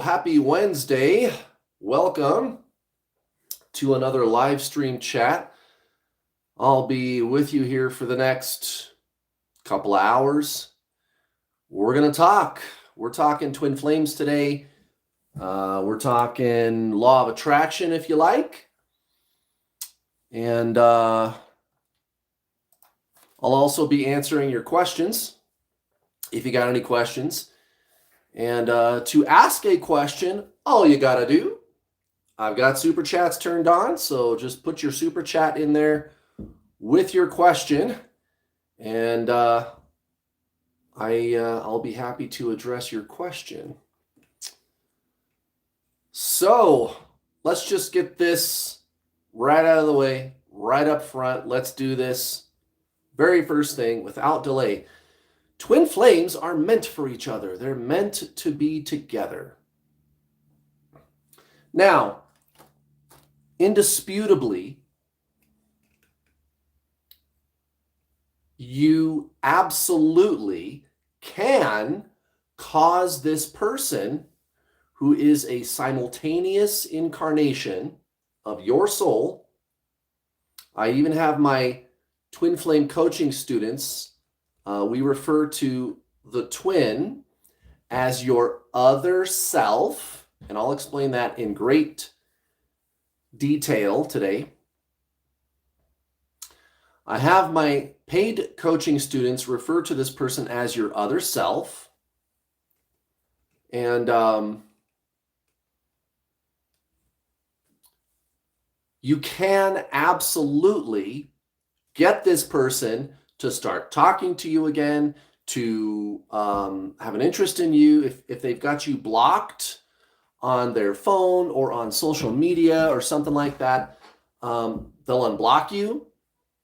happy Wednesday. Welcome to another live stream chat. I'll be with you here for the next couple of hours. We're going to talk. We're talking twin flames today. We're talking law of attraction, if you like. And I'll also be answering your questions if you got any questions. And to ask a question, all you got to do, I've got super chats turned on, so just put your super chat in there with your question, and I'll be happy to address your question. So let's just get this right out of the way, right up front. Let's do this very first thing without delay. Twin flames are meant for each other. They're meant to be together. Now, indisputably, you absolutely can cause this person who is a simultaneous incarnation of your soul. I even have my twin flame coaching students. We refer to the twin as your other self, and I'll explain that in great detail today. I have my paid coaching students refer to this person as your other self. And you can absolutely get this person to start talking to you again, to have an interest in you. If they've got you blocked on their phone or on social media or something like that, they'll unblock you.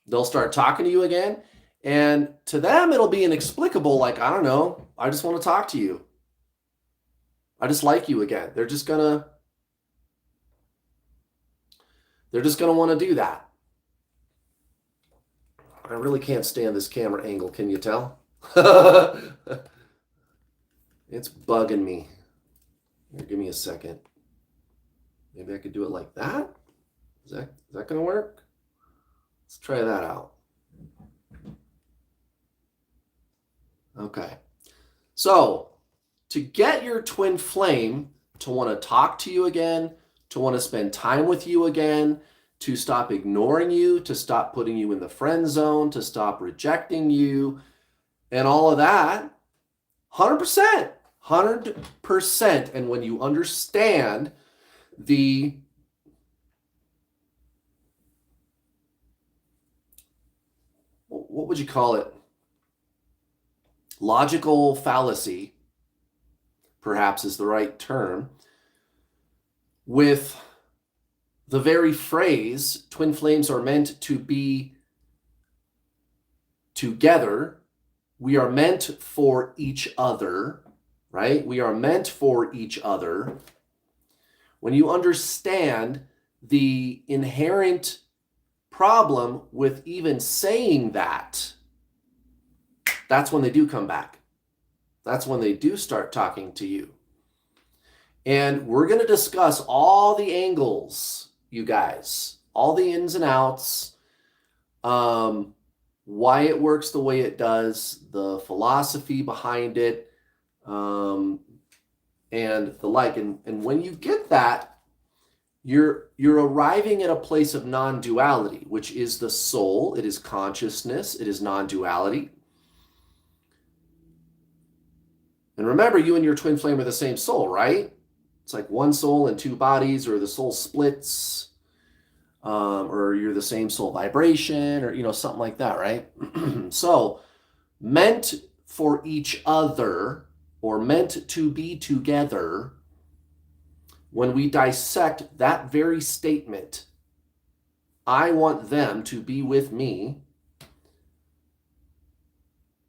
They'll start talking to you again. And to them, it'll be inexplicable, like, I don't know, I just want to talk to you. I just like you again. They're just gonna want to do that. I really can't stand this camera angle, can you tell? It's bugging me. Here, give me a second. Maybe I could do it like that. Is that going to work? Let's try that out. Okay. So, to get your twin flame to want to talk to you again, to want to spend time with you again, to stop ignoring you, to stop putting you in the friend zone, to stop rejecting you, and all of that, 100%. 100%. And when you understand the what would you call it? Logical fallacy, perhaps is the right term, with the very phrase, twin flames are meant to be together. We are meant for each other, right? We are meant for each other. When you understand the inherent problem with even saying that, that's when they do come back. That's when they do start talking to you. And we're going to discuss all the angles, you guys, all the ins and outs, why it works the way it does, the philosophy behind it, and the like. And when you get that, you're arriving at a place of non-duality, which is the soul. It is consciousness. It is non-duality. And remember, you and your twin flame are the same soul, right? It's like one soul in two bodies, or the soul splits, or you're the same soul vibration, or something like that, right? So, meant for each other, or meant to be together. When we dissect that very statement, I want them to be with me,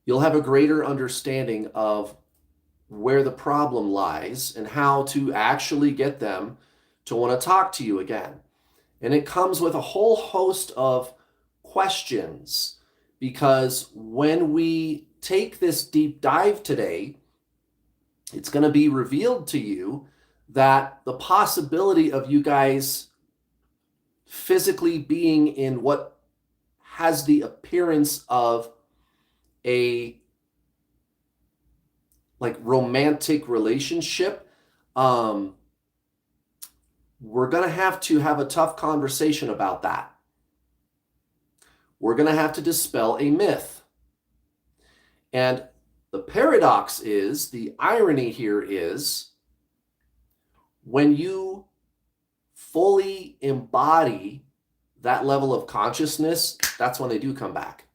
you'll have a greater understanding of where the problem lies and how to actually get them to want to talk to you again. And it comes with a whole host of questions, because when we take this deep dive today, it's going to be revealed to you that the possibility of you guys physically being in what has the appearance of a like romantic relationship, we're going to have a tough conversation about that. We're going to have to dispel a myth. And the paradox is, the irony here is, when you fully embody that level of consciousness, that's when they do come back.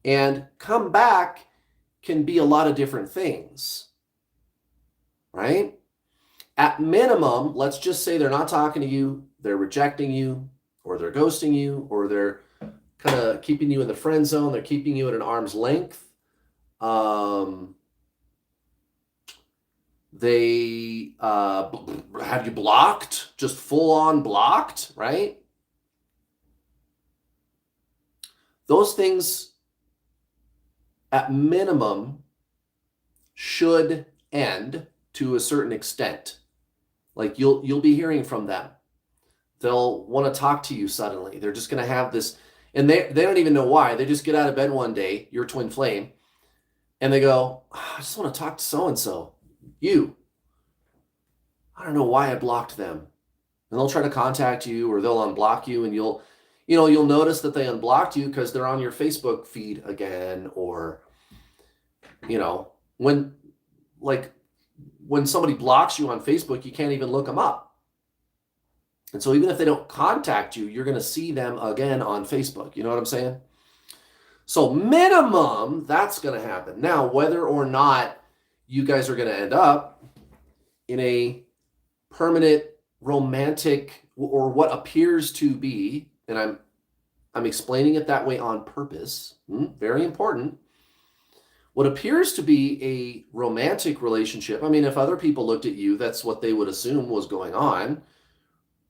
And come back can be a lot of different things, right? At minimum, let's just say they're not talking to you, they're rejecting you, or they're ghosting you, or they're kind of keeping you in the friend zone, they're keeping you at an arm's length. They have you blocked, just full on blocked, right? Those things at minimum should end to a certain extent. Like you'll be hearing from them. They'll want to talk to you suddenly. They're just going to have this, and they don't even know why. They just get out of bed one day, your twin flame, and they go, oh, I just want to talk to so-and-so. You. I don't know why I blocked them. And they'll try to contact you, or they'll unblock you, and you'll notice that they unblocked you because they're on your Facebook feed again, or, when somebody blocks you on Facebook, you can't even look them up. And so even if they don't contact you, you're going to see them again on Facebook. You know what I'm saying? So minimum, that's going to happen. Now, whether or not you guys are going to end up in a permanent romantic, or what appears to be, and I'm explaining it that way on purpose, very important, what appears to be a romantic relationship. I mean, if other people looked at you, that's what they would assume was going on,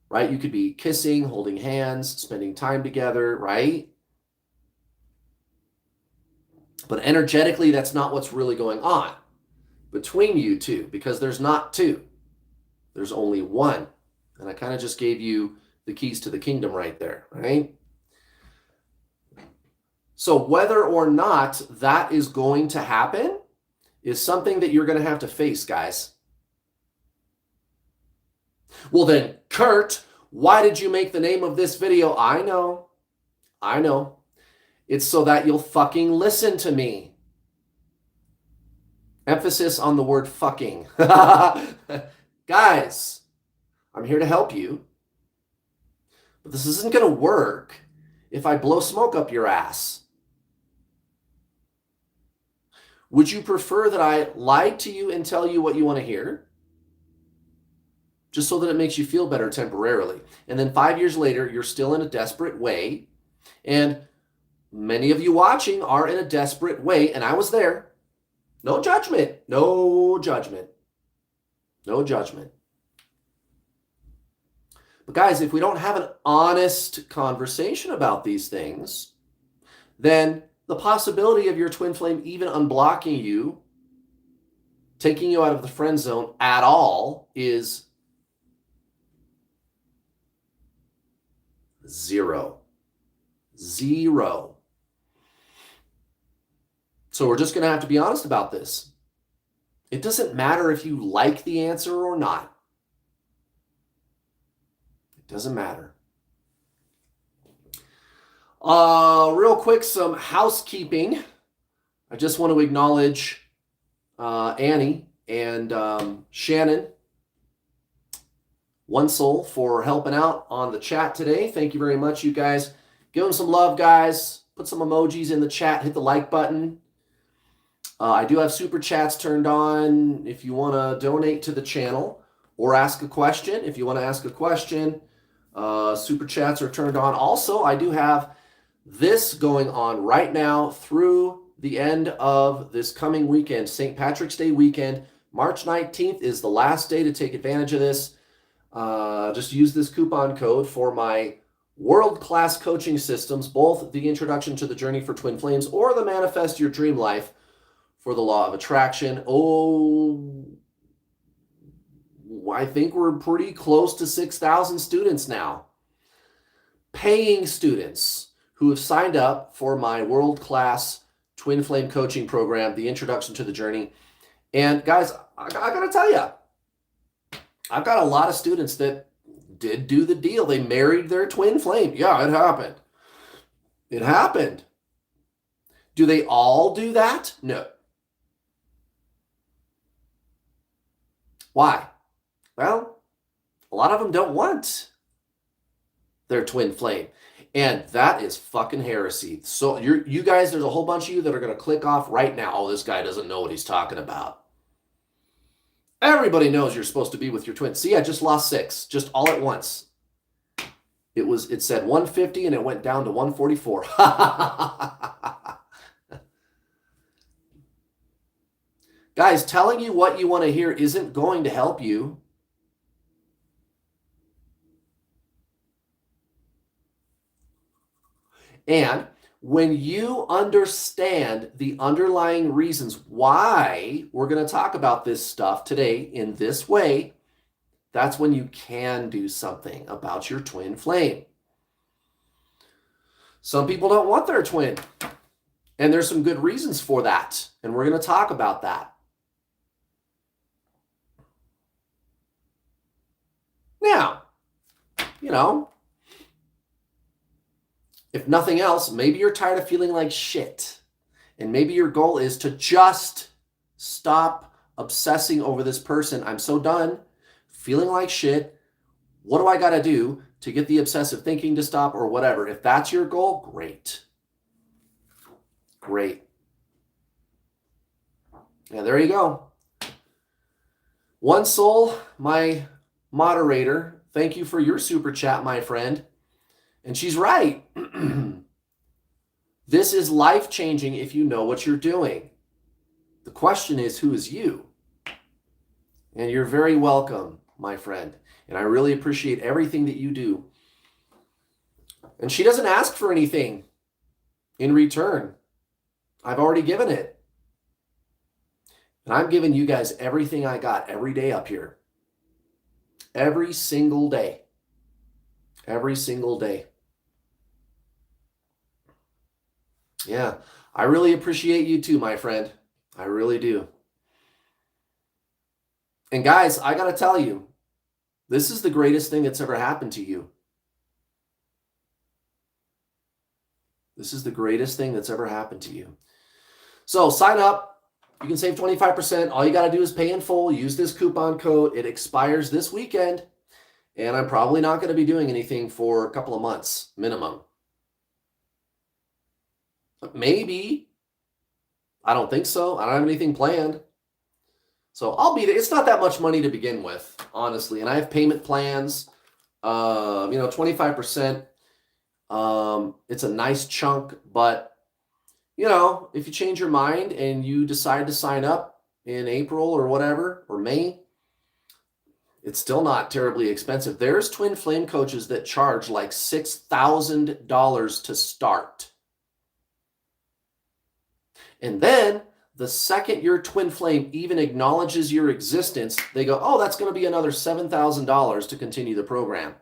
right? You could be kissing, holding hands, spending time together, right? But energetically, that's not what's really going on between you two, because there's not two. There's only one. And I kind of just gave you the keys to the kingdom right there, right? So whether or not that is going to happen is something that you're going to have to face, guys. Well then, Kurt, why did you make the name of this video? I know. It's so that you'll fucking listen to me. Emphasis on the word fucking. Guys, I'm here to help you. But this isn't going to work if I blow smoke up your ass. Would you prefer that I lie to you and tell you what you want to hear? Just so that it makes you feel better temporarily. And then 5 years later, you're still in a desperate way. And many of you watching are in a desperate way. And I was there. No judgment. No judgment. No judgment. But guys, if we don't have an honest conversation about these things, then the possibility of your twin flame even unblocking you, taking you out of the friend zone at all, is zero. Zero. So we're just going to have to be honest about this. It doesn't matter if you like the answer or not. It doesn't matter. Real quick, some housekeeping. I just want to acknowledge Annie and Shannon, One Soul, for helping out on the chat today. Thank you very much, you guys. Give them some love, guys. Put some emojis in the chat. Hit the like button. I do have super chats turned on if you want to donate to the channel or ask a question. If you want to ask a question, super chats are turned on. Also, I do have this going on right now through the end of this coming weekend, St. Patrick's Day weekend. March 19th is the last day to take advantage of this. Just use this coupon code for my world-class coaching systems, both the Introduction to the Journey for Twin Flames or the Manifest Your Dream Life for the Law of Attraction. Oh, I think we're pretty close to 6,000 students now. Paying students who have signed up for my world-class twin flame coaching program, the Introduction to the Journey. And guys, I gotta tell you, I've got a lot of students that did do the deal. They married their twin flame. Yeah, it happened. It happened. Do they all do that? No. Why? Well, a lot of them don't want their twin flame. And that is fucking heresy. So you guys, there's a whole bunch of you that are going to click off right now. Oh, this guy doesn't know what he's talking about. Everybody knows you're supposed to be with your twin. See, I just lost 6, just all at once. It said 150 and it went down to 144. Guys, telling you what you want to hear isn't going to help you. And when you understand the underlying reasons why we're going to talk about this stuff today in this way, that's when you can do something about your twin flame. Some people don't want their twin, and there's some good reasons for that, and we're going to talk about that. Now, if nothing else, maybe you're tired of feeling like shit. And maybe your goal is to just stop obsessing over this person. I'm so done feeling like shit. What do I got to do to get the obsessive thinking to stop or whatever? If that's your goal, great. Great. Yeah, there you go. One Soul, my moderator, thank you for your super chat, my friend. And she's right. This is life-changing if you know what you're doing. The question is, who is you? And you're very welcome, my friend. And I really appreciate everything that you do. And she doesn't ask for anything in return. I've already given it. And I'm giving you guys everything I got every day up here. Every single day. Every single day. Yeah, I really appreciate you too, my friend. I really do. And guys, I got to tell you, this is the greatest thing that's ever happened to you. This is the greatest thing that's ever happened to you. So sign up. You can save 25%. All you got to do is pay in full. Use this coupon code. It expires this weekend. And I'm probably not going to be doing anything for a couple of months minimum. Maybe. I don't think so. I don't have anything planned. So I'll be there. It's not that much money to begin with, honestly. And I have payment plans, 25%. It's a nice chunk, but if you change your mind and you decide to sign up in April or whatever, or May, it's still not terribly expensive. There's twin flame coaches that charge like $6,000 to start. And then the second your twin flame even acknowledges your existence, they go, oh, that's going to be another $7,000 to continue the program.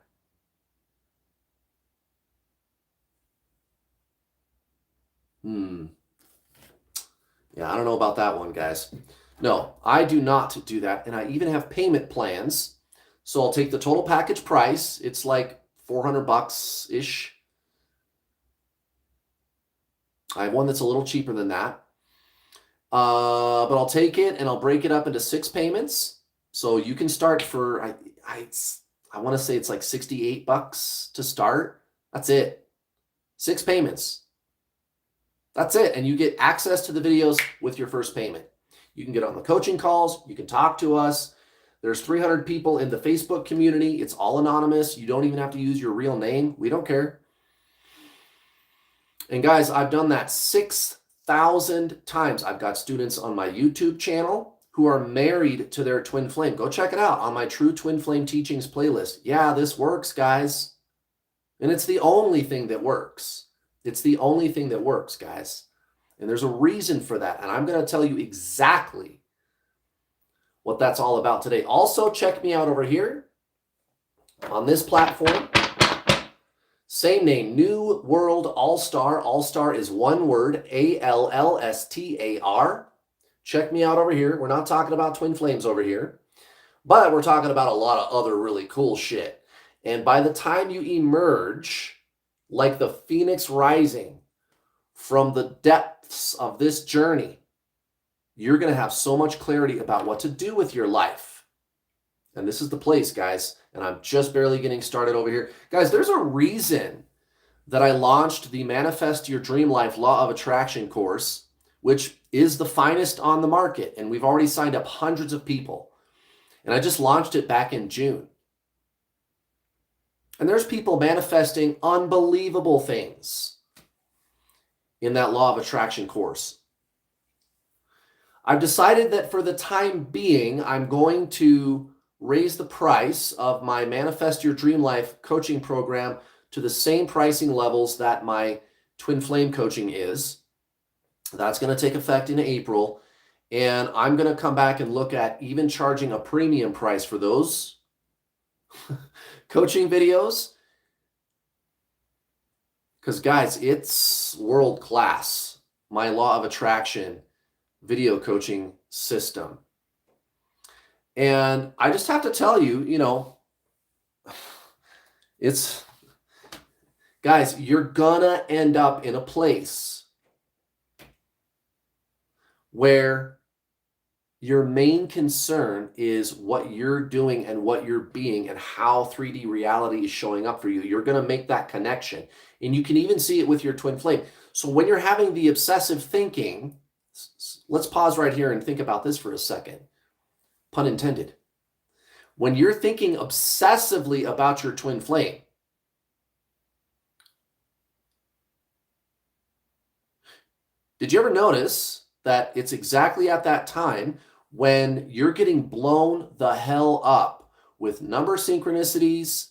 Yeah, I don't know about that one, guys. No, I do not do that. And I even have payment plans. So I'll take the total package price. It's like $400-ish. I have one that's a little cheaper than that. But I'll take it and I'll break it up into 6 payments. So you can start for, I want to say it's like $68 to start. That's it. 6 payments. That's it. And you get access to the videos with your first payment. You can get on the coaching calls. You can talk to us. There's 300 people in the Facebook community. It's all anonymous. You don't even have to use your real name. We don't care. And guys, I've done that 6,000 times. I've got students on my YouTube channel who are married to their twin flame. Go check it out on my True Twin Flame Teachings playlist. Yeah, this works, guys. And it's the only thing that works. It's the only thing that works, guys. And there's a reason for that. And I'm going to tell you exactly what that's all about today. Also, check me out over here on this platform. Same name, New World All-Star. All-Star is one word, ALLSTAR. Check me out over here. We're not talking about twin flames over here, but we're talking about a lot of other really cool shit. And by the time you emerge like the phoenix rising from the depths of this journey, you're going to have so much clarity about what to do with your life. And this is the place, guys. And I'm just barely getting started over here. Guys, there's a reason that I launched the Manifest Your Dream Life Law of Attraction course, which is the finest on the market. And we've already signed up hundreds of people. And I just launched it back in June. And there's people manifesting unbelievable things in that Law of Attraction course. I've decided that for the time being, I'm going to raise the price of my Manifest Your Dream Life coaching program to the same pricing levels that my Twin Flame coaching is. That's going to take effect in April. And I'm going to come back and look at even charging a premium price for those coaching videos. Because, guys, it's world class. My Law of Attraction video coaching system. And I just have to tell you, it's, guys, you're gonna end up in a place where your main concern is what you're doing and what you're being and how 3D reality is showing up for you. You're gonna make that connection. And you can even see it with your twin flame. So when you're having the obsessive thinking, let's pause right here and think about this for a second. Pun intended. When you're thinking obsessively about your twin flame, did you ever notice that it's exactly at that time when you're getting blown the hell up with number synchronicities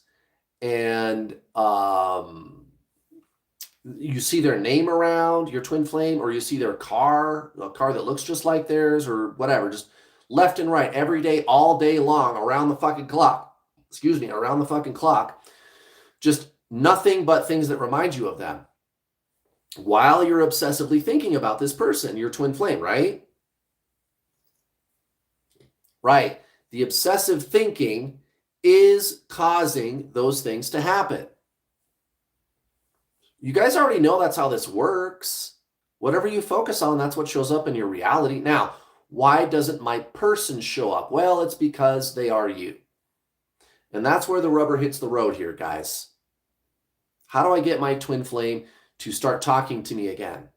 and you see their name around your twin flame, or you see their car, a car that looks just like theirs, or whatever, just left and right, every day, all day long, around the fucking clock. Around the fucking clock. Just nothing but things that remind you of them while you're obsessively thinking about this person, your twin flame, right? Right. The obsessive thinking is causing those things to happen. You guys already know that's how this works. Whatever you focus on, that's what shows up in your reality. Now, why doesn't my person show up? Well, it's because they are you. And that's where the rubber hits the road here, guys. How do I get my twin flame to start talking to me again?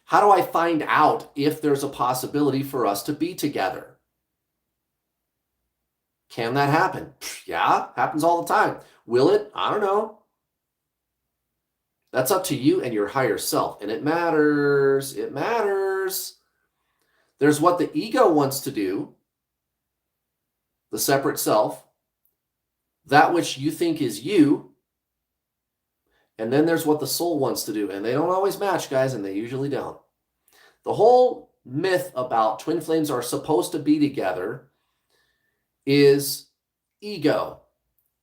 How do I find out if there's a possibility for us to be together? Can that happen? Yeah, happens all the time. Will it? I don't know. That's up to you and your higher self. And it matters. It matters. There's what the ego wants to do, the separate self, that which you think is you. And then there's what the soul wants to do. And they don't always match, guys, and they usually don't. The whole myth about twin flames are supposed to be together is ego.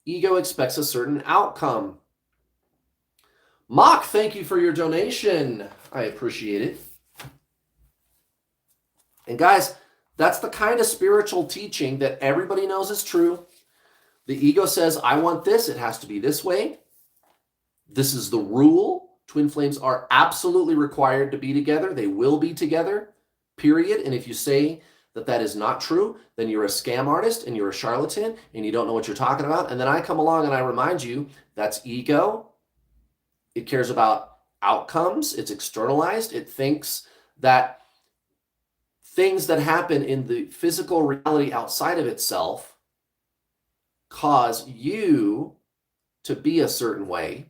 Ego expects a certain outcome. Mock, thank you for your donation. I appreciate it. And guys, that's the kind of spiritual teaching that everybody knows is true. The ego says, I want this. It has to be this way. This is the rule. Twin flames are absolutely required to be together. They will be together, period. And if you say that that is not true, then you're a scam artist and you're a charlatan and you don't know what you're talking about. And then I come along and I remind you that's ego. It cares about outcomes. It's externalized. It thinks that things that happen in the physical reality outside of itself cause you to be a certain way.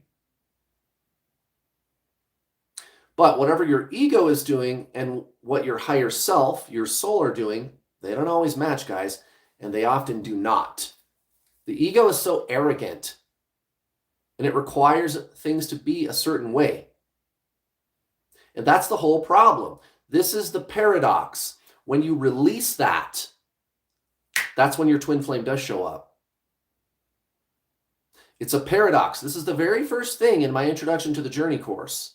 But whatever your ego is doing and what your higher self, your soul, are doing, they don't always match, guys, and they often do not. The ego is so arrogant, and it requires things to be a certain way. And that's the whole problem. This is the paradox when you release that, that's when your twin flame does show up. It's a paradox. This is the very first thing in my Introduction to the Journey course,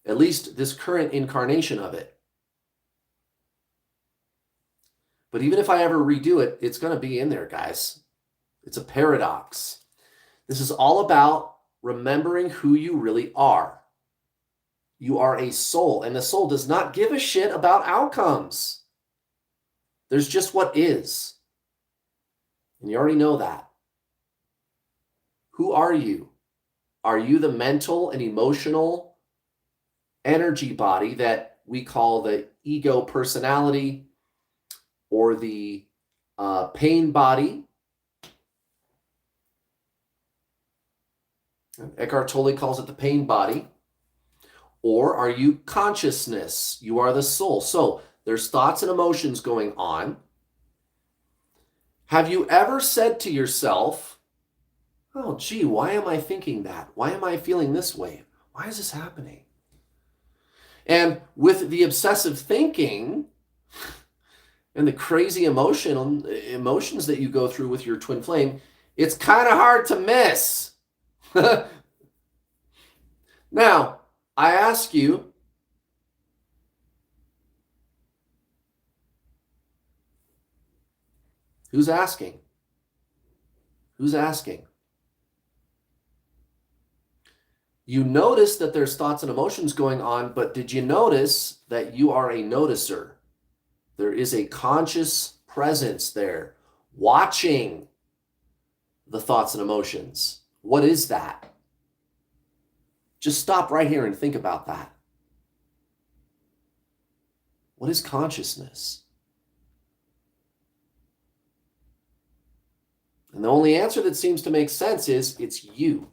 at least this current incarnation of it. But even if I ever redo it, it's going to be in there, guys. It's a paradox. This is all about remembering who you really are. You are a soul, and the soul does not give a shit about outcomes. There's just what is. And you already know that. Who are you? Are you the mental and emotional energy body that we call the ego personality, or the pain body? Eckhart Tolle calls it the pain body. Or are you consciousness? You are the soul. So there's thoughts and emotions going on. Have you ever said to yourself, oh, gee, why am I thinking that? Why am I feeling this way? Why is this happening? And with the obsessive thinking and the crazy emotions that you go through with your twin flame, it's kind of hard to miss. Now, I ask you, who's asking? Who's asking? You notice that there's thoughts and emotions going on, but did you notice that you are a noticer? There is a conscious presence there, watching the thoughts and emotions. What is that? Just stop right here and think about that. What is consciousness? And the only answer that seems to make sense is it's you.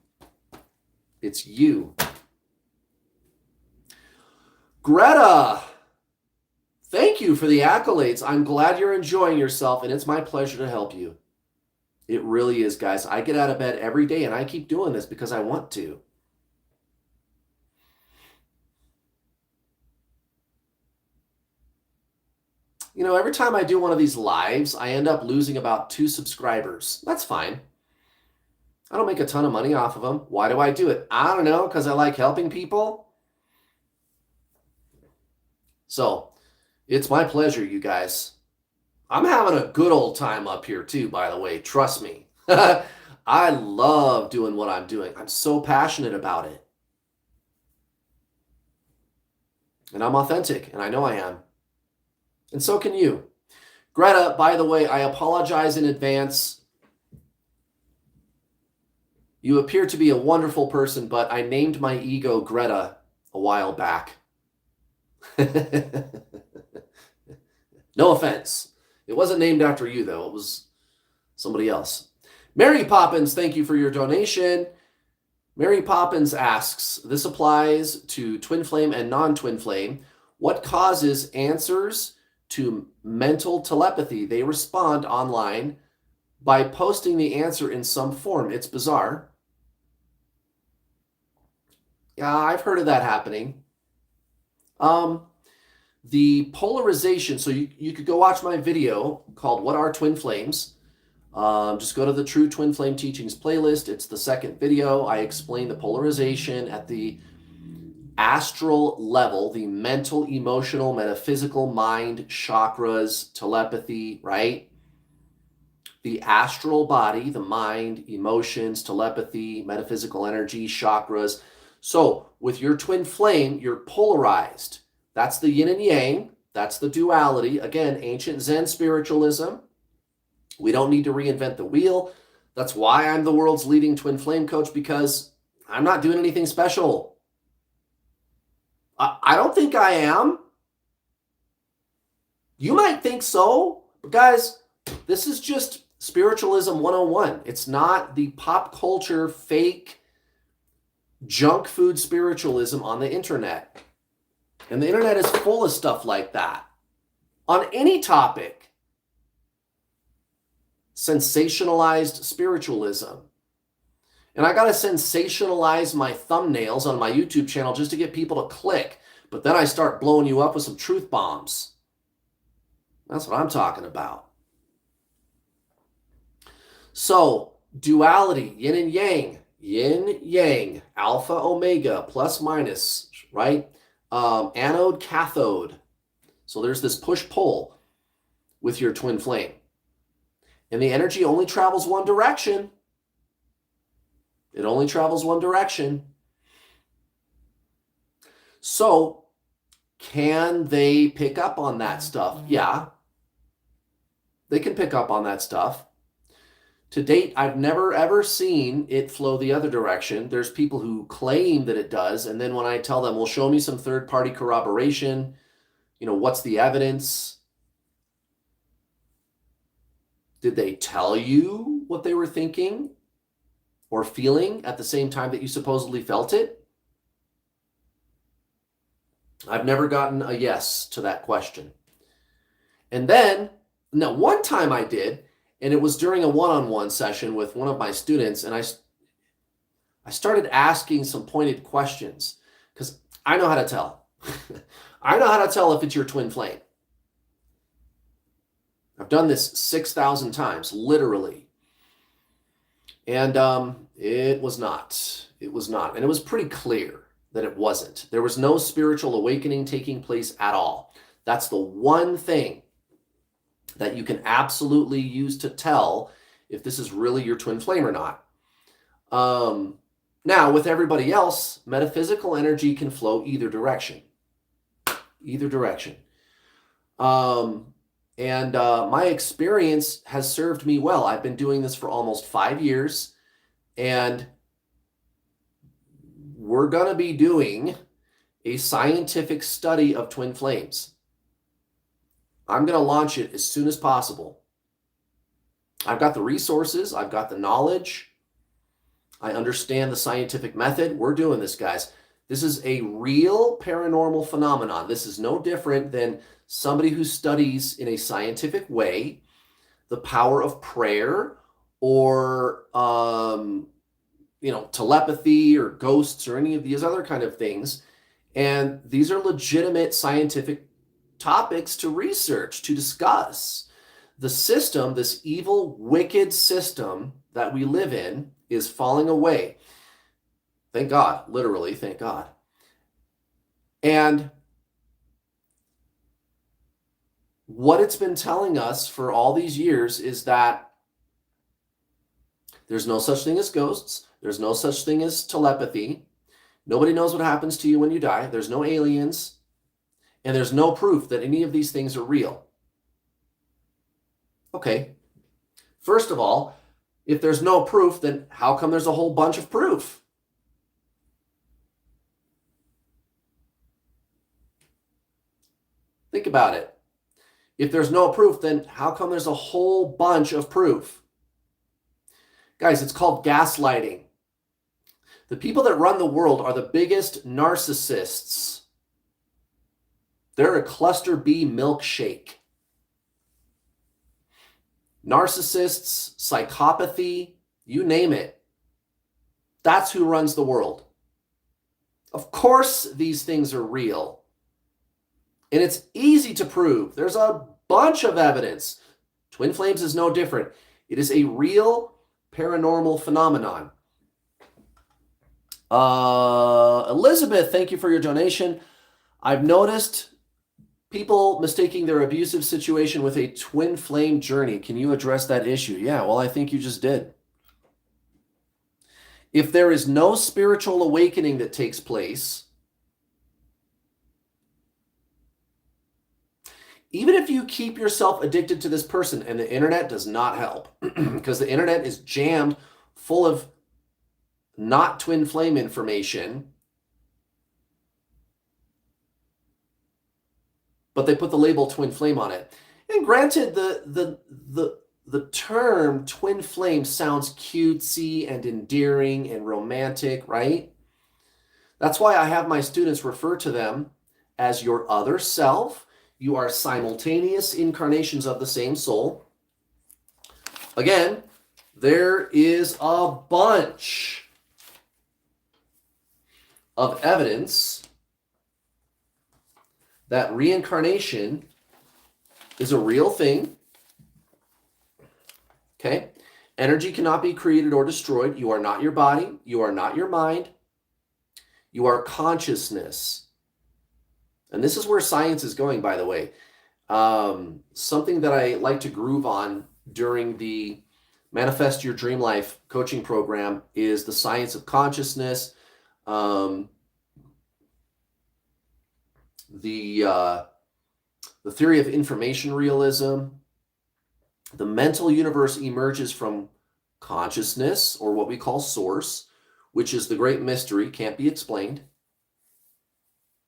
It's you. Greta, thank you for the accolades. I'm glad you're enjoying yourself, and it's my pleasure to help you. It really is, guys. I get out of bed every day, and I keep doing this because I want to. You know, every time I do one of these lives, I end up losing about 2 subscribers. That's fine. I don't make a ton of money off of them. Why do I do it? I don't know, because I like helping people. So, it's my pleasure, you guys. I'm having a good old time up here too, by the way. Trust me. I love doing what I'm doing. I'm so passionate about it. And I'm authentic, and I know I am. And so can you. Greta, by the way, I apologize in advance. You appear to be a wonderful person, but I named my ego Greta a while back. No offense. It wasn't named after you, though. It was somebody else. Mary Poppins, thank you for your donation. Mary Poppins asks, this applies to twin flame and non-twin flame. What causes answers to mental telepathy? They respond online by posting the answer in some form. It's bizarre. Yeah, I've heard of that happening. The polarization, so you could go watch my video called What Are Twin Flames? Just go to the True Twin Flame Teachings playlist. It's the second video. I explain the polarization at the astral level, the mental, emotional, metaphysical, mind, chakras, telepathy, right? The astral body, the mind, emotions, telepathy, metaphysical energy, chakras. So with your twin flame, you're polarized. That's the yin and yang. That's the duality. Again, ancient Zen spiritualism. We don't need to reinvent the wheel. That's why I'm the world's leading twin flame coach, because I'm not doing anything special. I don't think I am. You might think so, but guys, this is just spiritualism 101. It's not the pop culture fake junk food spiritualism on the internet. And the internet is full of stuff like that. On any topic. Sensationalized spiritualism. And I got to sensationalize my thumbnails on my YouTube channel just to get people to click. But then I start blowing you up with some truth bombs. That's what I'm talking about. So, duality, yin, yang, alpha, omega, plus, minus, right? Anode, cathode. So there's this push-pull with your twin flame. And the energy only travels one direction. It only travels one direction. So, can they pick up on that stuff? Yeah, they can pick up on that stuff. To date, I've never ever seen it flow the other direction. There's people who claim that it does, and then when I tell them, well, show me some third-party corroboration, what's the evidence? Did they tell you what they were thinking or feeling at the same time that you supposedly felt it? I've never gotten a yes to that question. And then, now one time I did, and it was during a one-on-one session with one of my students, and I started asking some pointed questions because I know how to tell. I know how to tell if it's your twin flame. I've done this 6,000 times, literally. And it was not. It was not. And it was pretty clear that it wasn't. There was no spiritual awakening taking place at all. That's the one thing that you can absolutely use to tell if this is really your twin flame or not. Now, with everybody else, metaphysical energy can flow either direction. Either direction. My experience has served me well. I've been doing this for almost 5 years, and we're going to be doing a scientific study of twin flames. I'm going to launch it as soon as possible. I've got the resources. I've got the knowledge. I understand the scientific method. We're doing this, guys. This is a real paranormal phenomenon. This is no different than somebody who studies in a scientific way the power of prayer or, telepathy or ghosts or any of these other kind of things. And these are legitimate scientific topics to research, to discuss. The system, this evil, wicked system that we live in, is falling away. Thank God, literally, thank God. And what it's been telling us for all these years is that there's no such thing as ghosts. There's no such thing as telepathy. Nobody knows what happens to you when you die. There's no aliens. And there's no proof that any of these things are real. Okay. First of all, if there's no proof, then how come there's a whole bunch of proof? Think about it. If there's no proof, then how come there's a whole bunch of proof? Guys, it's called gaslighting. The people that run the world are the biggest narcissists. They're a cluster B milkshake. Narcissists, psychopathy, you name it. That's who runs the world. Of course, these things are real. And it's easy to prove. There's a bunch of evidence. Twin flames is no different. It is a real paranormal phenomenon. Elizabeth, thank you for your donation. I've noticed people mistaking their abusive situation with a twin flame journey. Can you address that issue? Yeah, well, I think you just did. If there is no spiritual awakening that takes place, even if you keep yourself addicted to this person, and the internet does not help, because the internet is jammed full of not twin flame information, but they put the label twin flame on it. And granted, the term twin flame sounds cutesy and endearing and romantic, right? That's why I have my students refer to them as your other self. You are simultaneous incarnations of the same soul. Again, there is a bunch of evidence that reincarnation is a real thing. Okay? Energy cannot be created or destroyed. You are not your body. You are not your mind. You are consciousness. And this is where science is going, by the way. Something that I like to groove on during the Manifest Your Dream Life coaching program is the science of consciousness, the theory of information realism. The mental universe emerges from consciousness, or what we call source, which is the great mystery, can't be explained.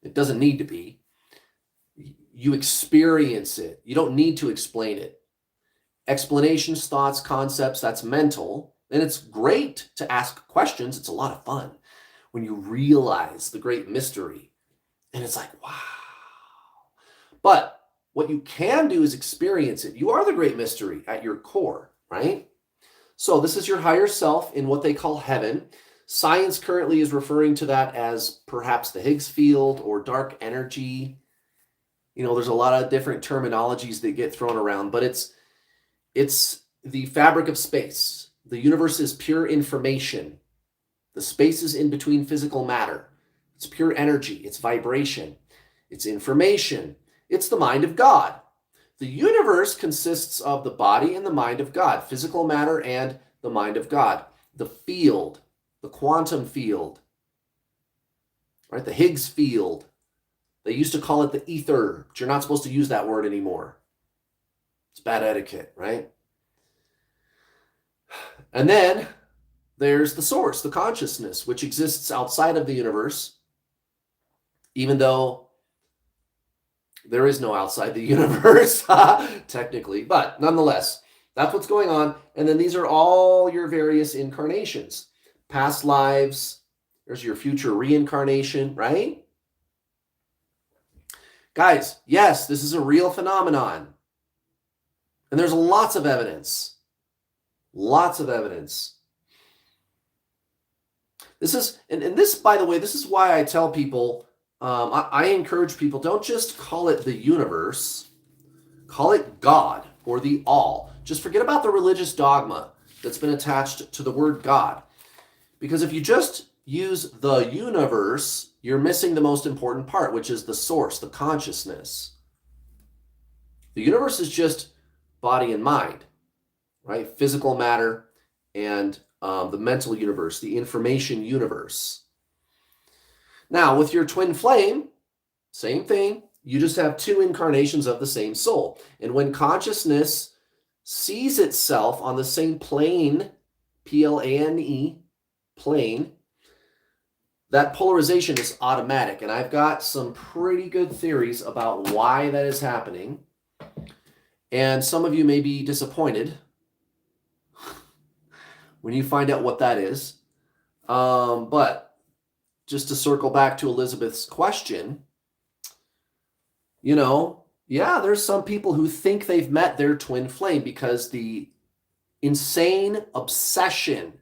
It doesn't need to be. You experience it. You don't need to explain it. Explanations, thoughts, concepts, that's mental. And it's great to ask questions. It's a lot of fun when you realize the great mystery. And it's like, wow. But what you can do is experience it. You are the great mystery at your core, right? So this is your higher self in what they call heaven. Science currently is referring to that as perhaps the Higgs field or dark energy. You know, there's a lot of different terminologies that get thrown around, but it's the fabric of space. The universe is pure information. The space is in between physical matter. It's pure energy. It's vibration. It's information. It's the mind of God. The universe consists of the body and the mind of God, physical matter and the mind of God. The field, the quantum field, right? The Higgs field. They used to call it the ether, but you're not supposed to use that word anymore. It's bad etiquette, right? And then there's the source, the consciousness, which exists outside of the universe, even though there is no outside the universe, technically, but nonetheless, that's what's going on. And then these are all your various incarnations, past lives. There's your future reincarnation, right? Guys, yes, this is a real phenomenon. And there's lots of evidence. Lots of evidence. This is, and this, by the way, this is why I tell people, I encourage people, don't just call it the universe, call it God or the all. Just forget about the religious dogma that's been attached to the word God. Because if you just use the universe, you're missing the most important part, which is the source, the consciousness. The universe is just body and mind, right? Physical matter and the mental universe, the information universe. Now, with your twin flame, same thing. You just have two incarnations of the same soul. And when consciousness sees itself on the same plane, P-L-A-N-E, plane, that polarization is automatic. And I've got some pretty good theories about why that is happening. And some of you may be disappointed when you find out what that is. But just to circle back to Elizabeth's question, you know, yeah, there's some people who think they've met their twin flame because the insane obsession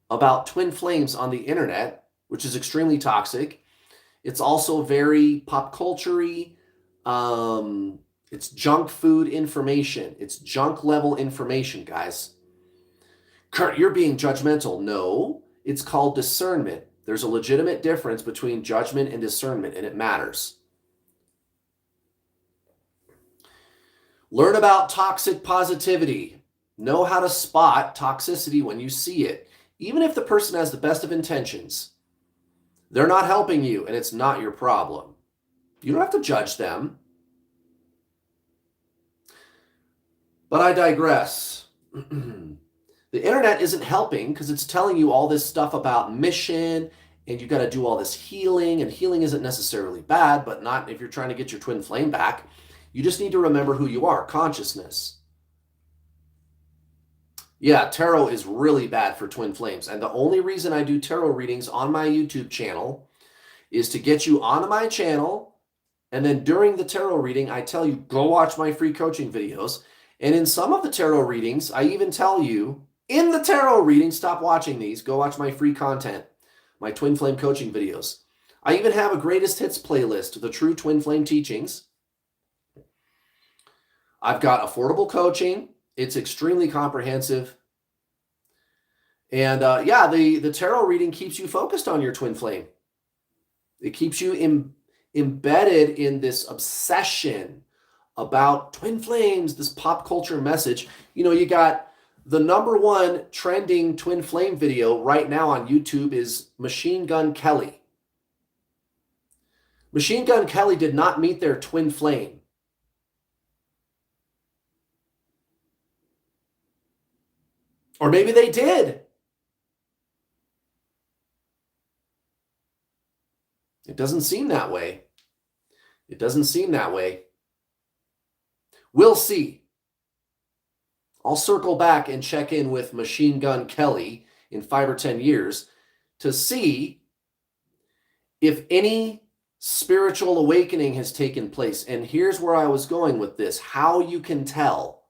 about twin flames on the internet, which is extremely toxic. It's also very pop culture-y. It's junk food information. It's junk level information, guys. Kurt, you're being judgmental. No. It's called discernment. There's a legitimate difference between judgment and discernment, and it matters. Learn about toxic positivity. Know how to spot toxicity when you see it. Even if the person has the best of intentions, they're not helping you, and it's not your problem. You don't have to judge them. But I digress. The internet isn't helping because it's telling you all this stuff about mission and you got to do all this healing, and healing isn't necessarily bad, but not if you're trying to get your twin flame back. You just need to remember who you are, consciousness. Yeah, tarot is really bad for twin flames. And the only reason I do tarot readings on my YouTube channel is to get you onto my channel. And then during the tarot reading, I tell you, go watch my free coaching videos. And in some of the tarot readings, I even tell you, in the tarot reading, stop watching these. Go watch my free content, my twin flame coaching videos. I even have a greatest hits playlist, the true twin flame teachings. I've got affordable coaching. It's extremely comprehensive. And yeah, the tarot reading keeps you focused on your twin flame. It keeps you embedded in this obsession about twin flames, this pop culture message. You know, you got the #1 trending twin flame video right now on YouTube is Machine Gun Kelly. Machine Gun Kelly did not meet their twin flame. Or maybe they did. It doesn't seem that way. It doesn't seem that way. We'll see. I'll circle back and check in with Machine Gun Kelly in 5 or 10 years to see if any spiritual awakening has taken place. And here's where I was going with this, how you can tell.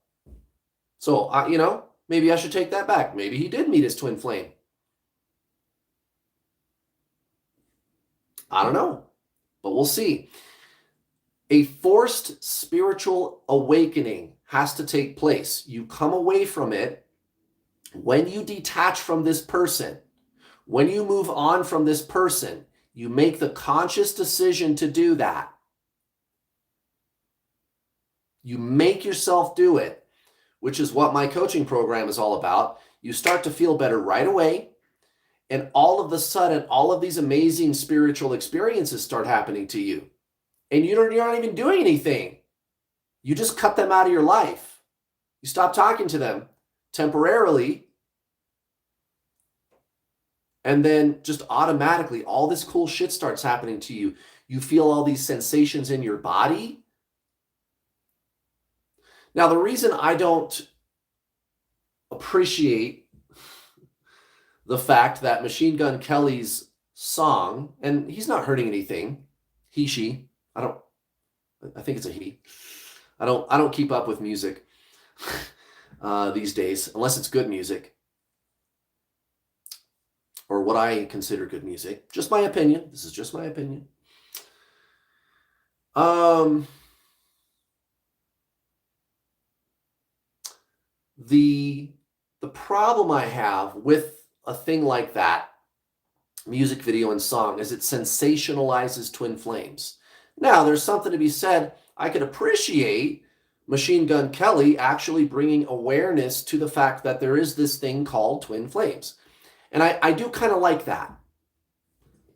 So, you know, maybe I should take that back. Maybe he did meet his twin flame. I don't know, but we'll see. A forced spiritual awakening has to take place. You come away from it when you detach from this person, when you move on from this person, you make the conscious decision to do that. You make yourself do it, which is what my coaching program is all about. You start to feel better right away. And all of a sudden, all of these amazing spiritual experiences start happening to you. And you're not even doing anything. You just cut them out of your life. You stop talking to them temporarily. And then just automatically, all this cool shit starts happening to you. You feel all these sensations in your body. Now, the reason I don't appreciate the fact that Machine Gun Kelly's song, and he's not hurting anything, he, she, I think it's a he. I don't keep up with music these days, unless it's good music or what I consider good music. Just my opinion. This is just my opinion. The problem I have with a thing like that, music video and song, is it sensationalizes twin flames. Now, there's something to be said. I could appreciate Machine Gun Kelly actually bringing awareness to the fact that there is this thing called twin flames. And I do kind of like that.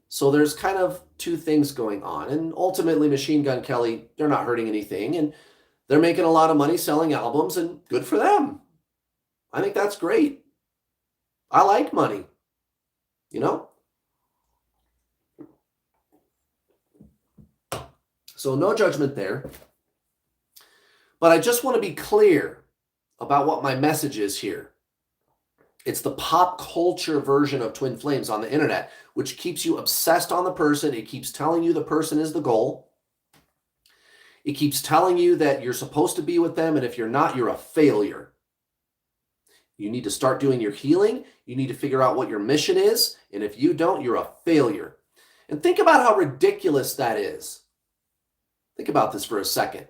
So there's kind of two things going on. And ultimately, Machine Gun Kelly, they're not hurting anything. And they're making a lot of money selling albums, and good for them. I think that's great. I like money, you know? So no judgment there. But I just want to be clear about what my message is here. It's the pop culture version of twin flames on the internet, which keeps you obsessed on the person. It keeps telling you the person is the goal. It keeps telling you that you're supposed to be with them, and if you're not, you're a failure. You need to start doing your healing. You need to figure out what your mission is. And if you don't, you're a failure. And think about how ridiculous that is. Think about this for a second.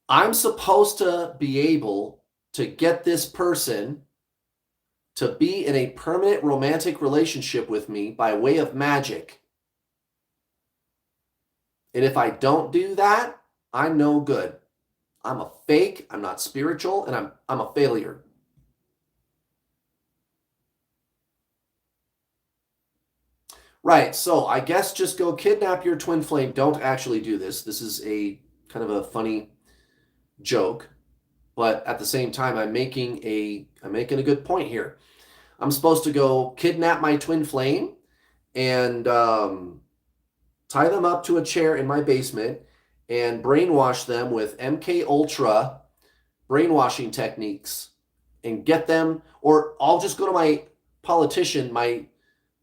I'm supposed to be able to get this person to be in a permanent romantic relationship with me by way of magic. And if I don't do that, I'm no good. I'm a fake, I'm not spiritual, and I'm a failure. Right, so I guess just go kidnap your twin flame. Don't actually do this. This is a kind of a funny joke, but at the same time, I'm making a good point here. I'm supposed to go kidnap my twin flame and tie them up to a chair in my basement and brainwash them with MK Ultra brainwashing techniques and get them, or I'll just go to my politician, my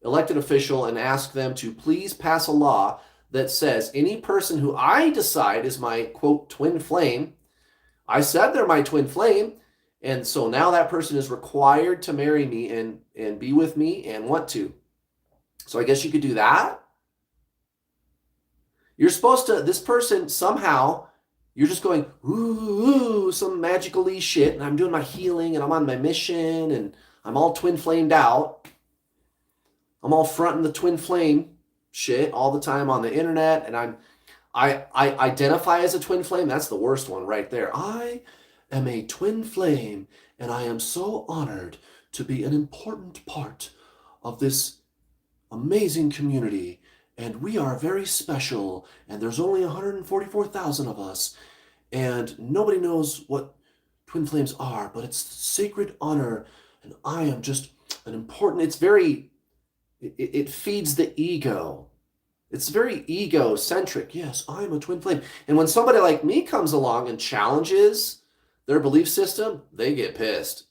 elected official, and ask them to please pass a law that says any person who I decide is my, quote, twin flame, I said they're my twin flame, and so now that person is required to marry me and be with me and want to. So I guess you could do that. You're supposed to, this person somehow, you're just going, ooh, some magical-y shit, and I'm doing my healing, and I'm on my mission, and I'm all twin flamed out. I'm all fronting the twin flame shit all the time on the internet, and I identify as a twin flame. That's the worst one right there. I am a twin flame, and I am so honored to be an important part of this amazing community, and we are very special, and there's only 144,000 of us, and nobody knows what twin flames are, but it's sacred honor, and I am just an important, it's very, it feeds the ego. It's very egocentric. Yes, I'm a twin flame. And when somebody like me comes along and challenges their belief system, they get pissed.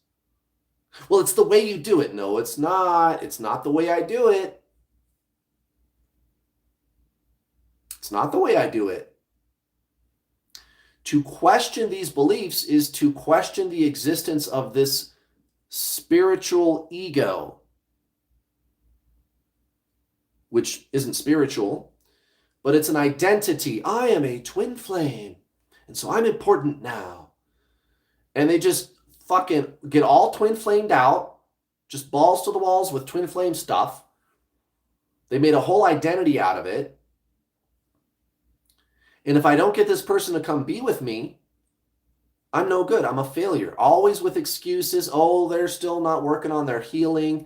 Well, it's the way you do it. No, it's not. It's not the way I do it. It's not the way I do it. To question these beliefs is to question the existence of this spiritual ego, which isn't spiritual, but it's an identity. I am a twin flame, and so I'm important now. And they just fucking get all twin flamed out, just balls to the walls with twin flame stuff. They made a whole identity out of it. And if I don't get this person to come be with me, I'm no good. I'm a failure. Always with excuses. Oh, they're still not working on their healing.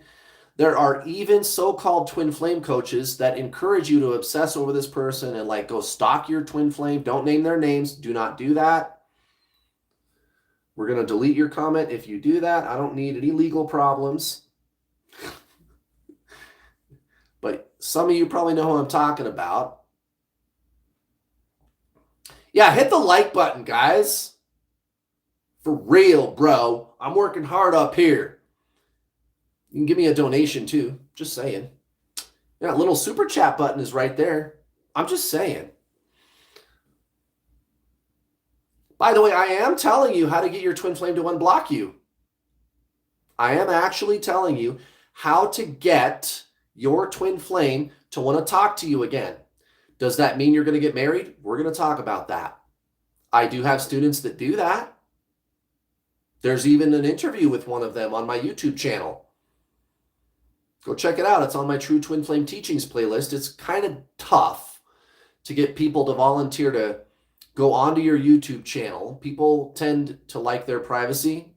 There are even so-called twin flame coaches that encourage you to obsess over this person and like go stalk your twin flame. Don't name their names. Do not do that. We're going to delete your comment if you do that. I don't need any legal problems. But some of you probably know who I'm talking about. Yeah, hit the like button, guys. For real, bro. I'm working hard up here. You can give me a donation too. Just saying. Yeah, little super chat button is right there. I'm just saying. By the way, I am telling you how to get your twin flame to unblock you. I am actually telling you how to get your twin flame to want to talk to you again. Does that mean you're going to get married? We're going to talk about that. I do have students that do that. There's even an interview with one of them on my YouTube channel. Go check it out. It's on my True Twin Flame Teachings playlist. It's kind of tough to get people to volunteer to go onto your YouTube channel. People tend to like their privacy.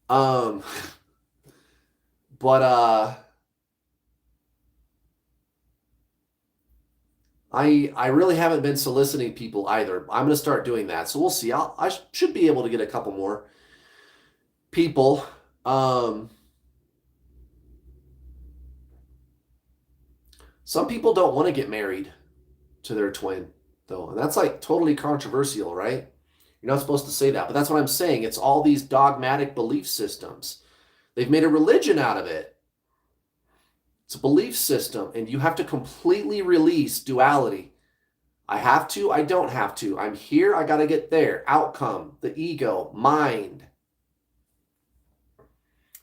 I really haven't been soliciting people either. I'm going to start doing that. So we'll see. I should be able to get a couple more people. Some people don't want to get married to their twin, though. And that's like totally controversial, right? You're not supposed to say that. But that's what I'm saying. It's all these dogmatic belief systems. They've made a religion out of it. It's a belief system, and you have to completely release duality. I have to, I don't have to. I'm here, I got to get there. Outcome, the ego, mind.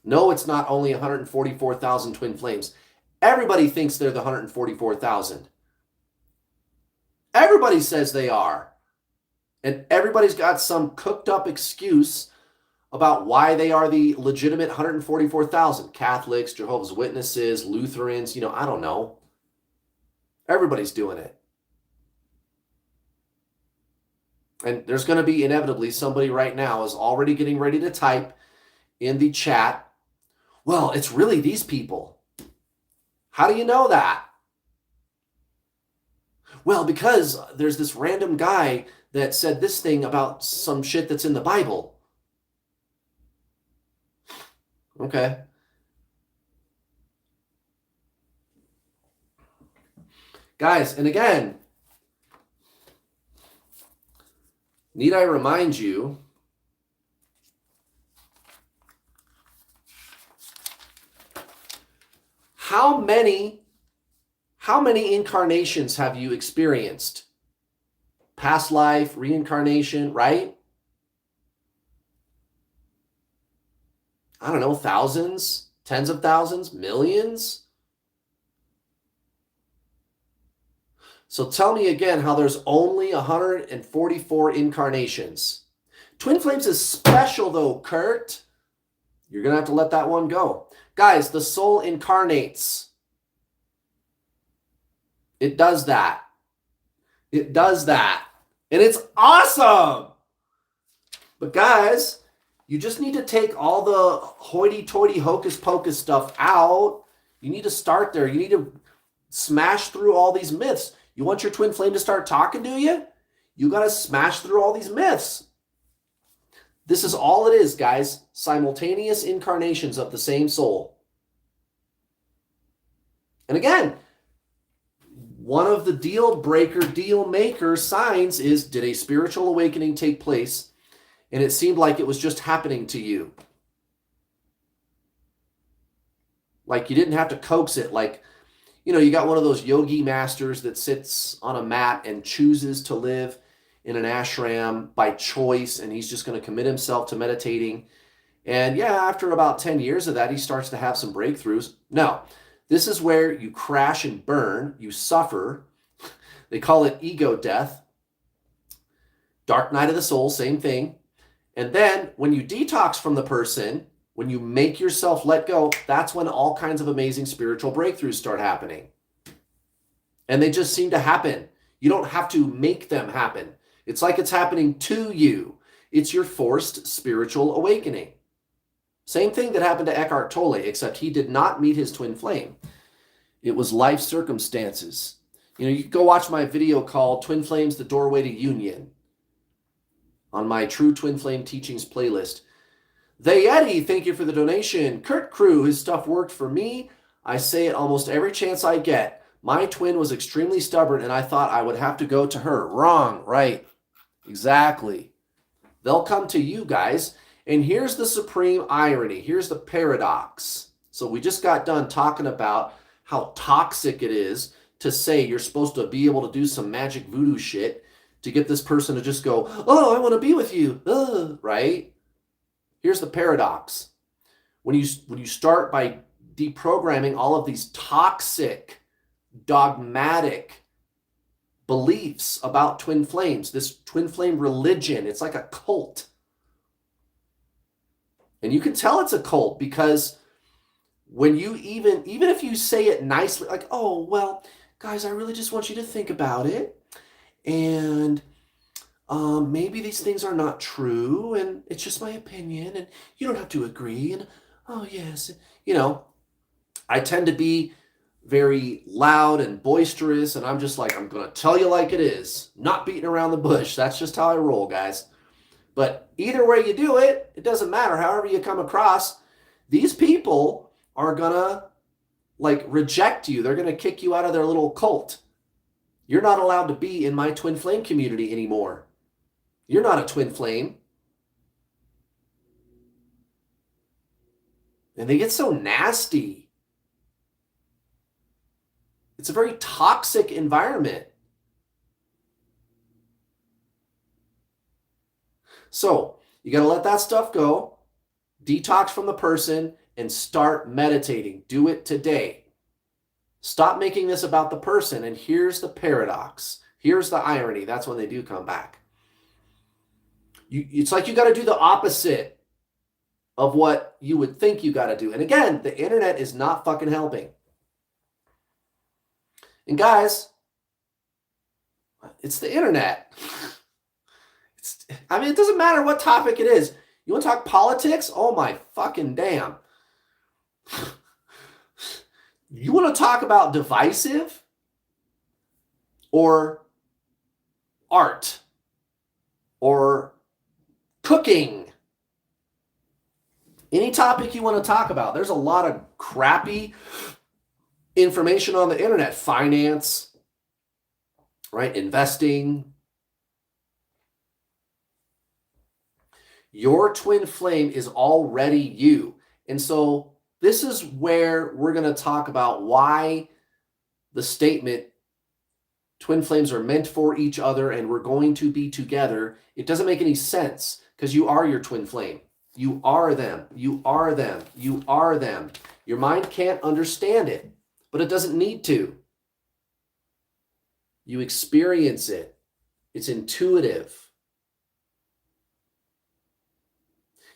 No, it's not only 144,000 twin flames. Everybody thinks they're the 144,000. Everybody says they are. And everybody's got some cooked up excuse about why they are the legitimate 144,000. Catholics, Jehovah's Witnesses, Lutherans, I don't know. Everybody's doing it. And there's going to be inevitably somebody right now is already getting ready to type in the chat, well, it's really these people. How do you know that? Well, because there's this random guy that said this thing about some shit that's in the Bible. Okay. Guys, and again, need I remind you, how many incarnations have you experienced? Past life, reincarnation, right? I don't know, thousands, tens of thousands, millions? So tell me again how there's only 144 incarnations. Twin flames is special though, Kurt. You're going to have to let that one go. Guys, the soul incarnates. It does that. It does that. And it's awesome. But guys, you just need to take all the hoity-toity hocus-pocus stuff out. You need to start there. You need to smash through all these myths. You want your twin flame to start talking to you? You got to smash through all these myths. This is all it is, guys. Simultaneous incarnations of the same soul. And again, one of the deal breaker, deal maker signs is, did a spiritual awakening take place? And it seemed like it was just happening to you. Like you didn't have to coax it. Like, you know, you got one of those yogi masters that sits on a mat and chooses to live in an ashram by choice, and he's just going to commit himself to meditating. And yeah, after about 10 years of that, he starts to have some breakthroughs. No, this is where you crash and burn, you suffer. They call it ego death. Dark night of the soul, same thing. And then when you detox from the person, when you make yourself let go, that's when all kinds of amazing spiritual breakthroughs start happening. And they just seem to happen. You don't have to make them happen. It's like it's happening to you. It's your forced spiritual awakening. Same thing that happened to Eckhart Tolle, except he did not meet his twin flame. It was life circumstances. You know, you can go watch my video called Twin Flames, the Doorway to Union on my True Twin Flame Teachings playlist. The Yeti, thank you for the donation. Kurt Crew, his stuff worked for me. I say it almost every chance I get. My twin was extremely stubborn and I thought I would have to go to her. Wrong, right? Exactly. They'll come to you guys. And here's the supreme irony. Here's the paradox. So we just got done talking about how toxic it is to say you're supposed to be able to do some magic voodoo shit to get this person to just go, oh, I want to be with you, right? Here's the paradox. When you start by deprogramming all of these toxic, dogmatic beliefs about twin flames, this twin flame religion, it's like a cult. And you can tell it's a cult because when you even if you say it nicely, like, oh, well, guys, I really just want you to think about it. And maybe these things are not true, and it's just my opinion, and you don't have to agree. And oh, yes, you know, I tend to be very loud and boisterous, and I'm just like, I'm going to tell you like it is, not beating around the bush. That's just how I roll, guys. But either way you do it, it doesn't matter. However you come across, these people are going to like reject you. They're going to kick you out of their little cult. You're not allowed to be in my twin flame community anymore. You're not a twin flame. And they get so nasty. It's a very toxic environment. So you got to let that stuff go, detox from the person, and start meditating. Do it today. Stop making this about the person. And here's the paradox. Here's the irony. That's when they do come back. It's like you got to do the opposite of what you would think you got to do. And again, the internet is not fucking helping. And guys, it's the internet. I mean, it doesn't matter what topic it is. You want to talk politics? Oh my fucking damn. You want to talk about divisive or art or cooking? Any topic you want to talk about. There's a lot of crappy information on the internet. Finance, right? Investing. Your twin flame is already you. And so this is where we're going to talk about why the statement twin flames are meant for each other and we're going to be together. It doesn't make any sense because you are your twin flame. You are them. You are them. You are them. Your mind can't understand it, but it doesn't need to. You experience it. It's intuitive.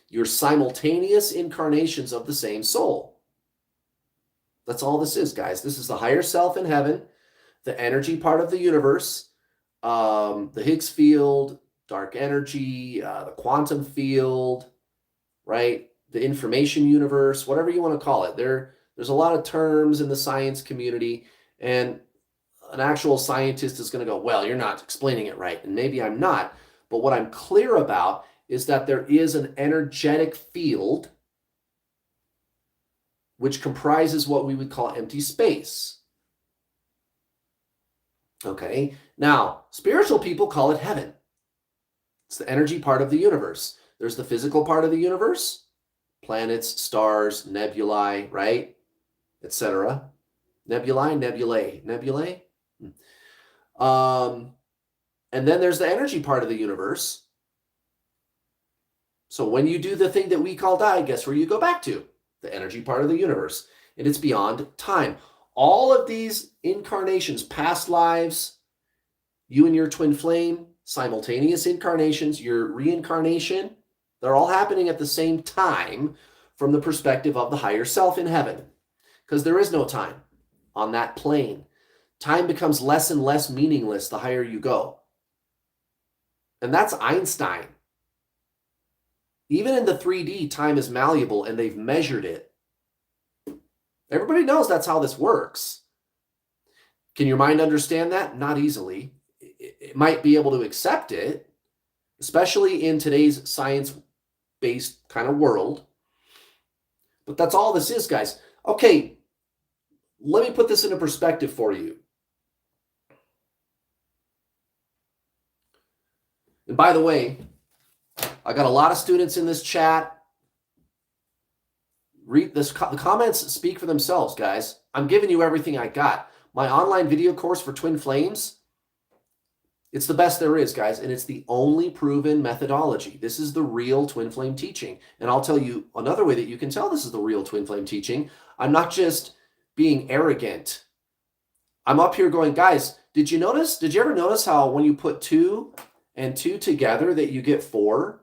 You're simultaneous incarnations of the same soul. That's all this is, guys. This is the higher self in heaven, the energy part of the universe, the Higgs field, dark energy, the quantum field, right? The information universe, whatever you want to call it. There's a lot of terms in the science community, and an actual scientist is going to go, well, you're not explaining it right. And maybe I'm not. But what I'm clear about is that there is an energetic field which comprises what we would call empty space. Okay, now spiritual people call it heaven. It's the energy part of the universe. There's the physical part of the universe, planets, stars, nebulae, right, etc. Nebulae. And then there's the energy part of the universe. So when you do the thing that we call die, guess where you go back to? The energy part of the universe. And it's beyond time. All of these incarnations, past lives, you and your twin flame, simultaneous incarnations, your reincarnation, they're all happening at the same time from the perspective of the higher self in heaven. Because there is no time on that plane. Time becomes less and less meaningless the higher you go. And that's Einstein. Even in the 3D, time is malleable, and they've measured it. Everybody knows that's how this works. Can your mind understand that? Not easily. It might be able to accept it, especially in today's science-based kind of world. But that's all this is, guys. Okay, let me put this into perspective for you. And by the way, I got a lot of students in this chat. Read this. The comments speak for themselves, guys. I'm giving you everything I got. My online video course for twin flames, it's the best there is, guys, and it's the only proven methodology. This is the real twin flame teaching. And I'll tell you another way that you can tell this is the real twin flame teaching. I'm not just being arrogant. I'm up here going, guys, did you ever notice how when you put 2 and 2 together that you get 4?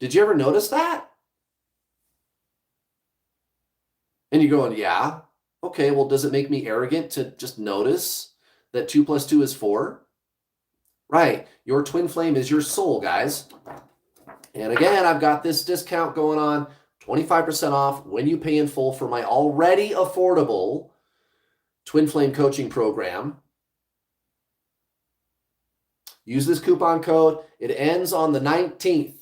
Did you ever notice that? And you're going, yeah. Okay, well, does it make me arrogant to just notice that 2 plus 2 is 4? Right. Your twin flame is your soul, guys. And again, I've got this discount going on, 25% off when you pay in full for my already affordable twin flame coaching program. Use this coupon code. It ends on the 19th.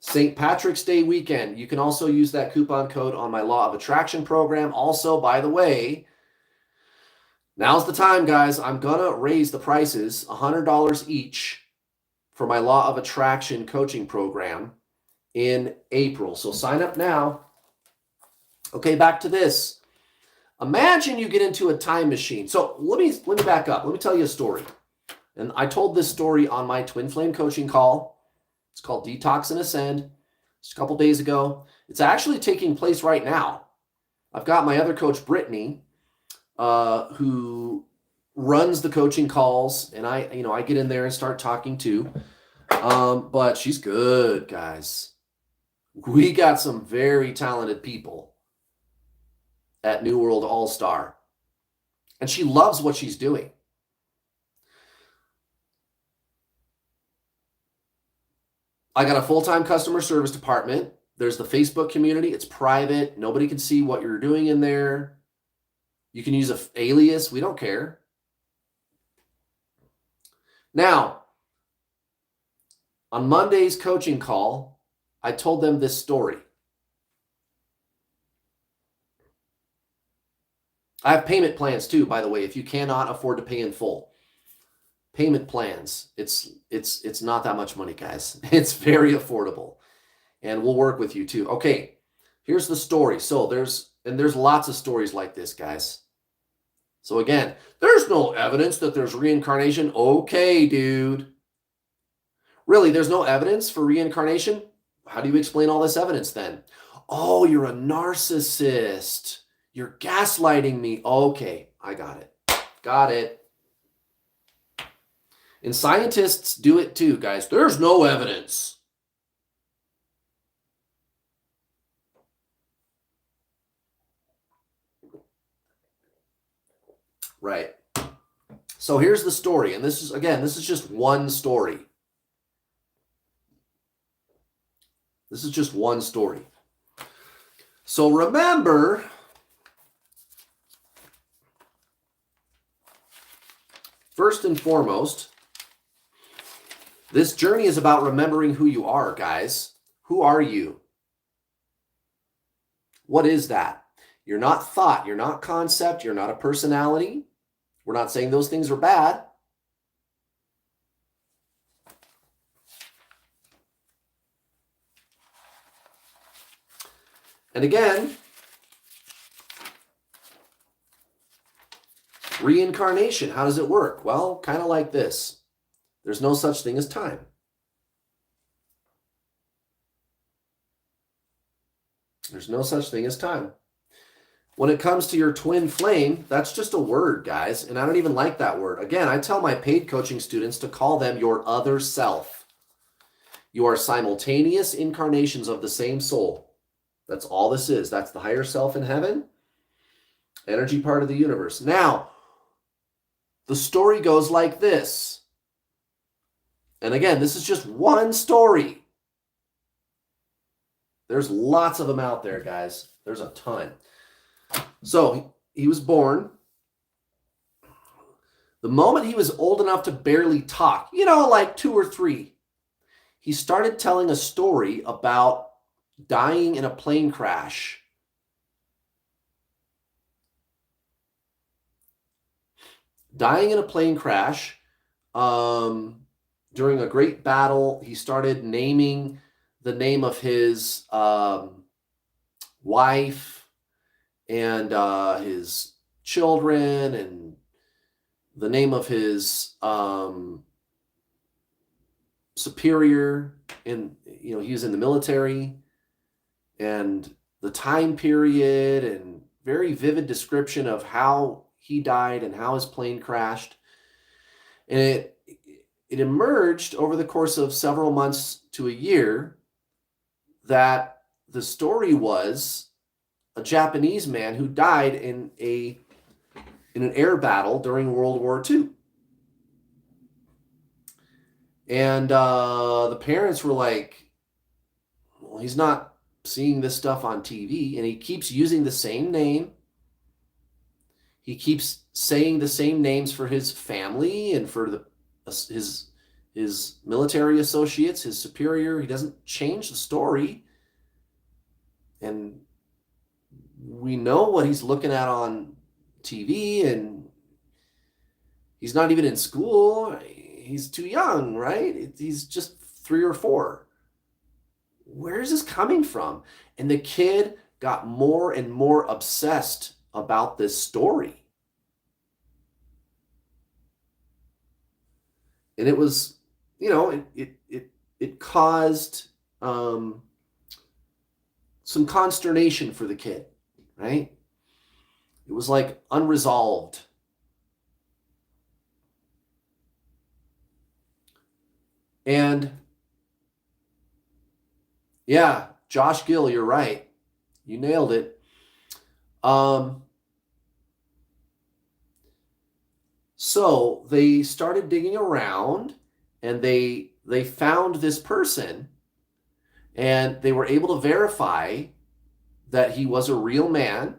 St. Patrick's Day weekend. You can also use that coupon code on my Law of Attraction program. Also, by the way, now's the time, guys. I'm going to raise the prices $100 each for my Law of Attraction coaching program in April. So sign up now. Okay, back to this. Imagine you get into a time machine. So let me back up. Let me tell you a story. And I told this story on my twin flame coaching call. It's called Detox and Ascend. Just a couple days ago. It's actually taking place right now. I've got my other coach, Brittany, who runs the coaching calls, and I get in there and start talking too. But she's good, guys. We got some very talented people at New World All-Star, and she loves what she's doing. I got a full-time customer service department. There's the Facebook community. It's private. Nobody can see what you're doing in there. You can use an alias. We don't care. Now, on Monday's coaching call, I told them this story. I have payment plans too, by the way, if you cannot afford to pay in full. Payment plans. It's not that much money, guys. It's very affordable. And we'll work with you too. Okay, here's the story. So there's lots of stories like this, guys. So again, there's no evidence that there's reincarnation. Okay, dude. Really, there's no evidence for reincarnation? How do you explain all this evidence then? Oh, you're a narcissist. You're gaslighting me. Okay, I got it. Got it. And scientists do it too, guys. There's no evidence. Right. So here's the story. And this is just one story. This is just one story. So remember, first and foremost, this journey is about remembering who you are, guys. Who are you? What is that? You're not thought. You're not concept. You're not a personality. We're not saying those things are bad. And again, reincarnation, how does it work? Well, kind of like this. There's no such thing as time. There's no such thing as time. When it comes to your twin flame, that's just a word, guys. And I don't even like that word. Again, I tell my paid coaching students to call them your other self. You are simultaneous incarnations of the same soul. That's all this is. That's the higher self in heaven, energy part of the universe. Now, the story goes like this. And again, this is just one story. There's lots of them out there, guys. There's a ton. So he was born. The moment he was old enough to barely talk, like 2 or 3, he started telling a story about dying in a plane crash. Dying in a plane crash during a great battle. He started naming the name of his wife and his children and the name of his superior. And, he was in the military, and the time period, and very vivid description of how he died and how his plane crashed. And it emerged over the course of several months to a year that the story was a Japanese man who died in an air battle during World War II. And the parents were like, well, he's not seeing this stuff on TV, and he keeps using the same name. He keeps saying the same names for his family and for his military associates, his superior. He doesn't change the story. And we know what he's looking at on TV, and he's not even in school. He's too young, right? He's just 3 or 4. Where is this coming from? And the kid got more and more obsessed about this story. And it was, it caused some consternation for the kid, right? It was like unresolved. And yeah, Josh Gill, you're right. You nailed it. So they started digging around, and they found this person, and they were able to verify that he was a real man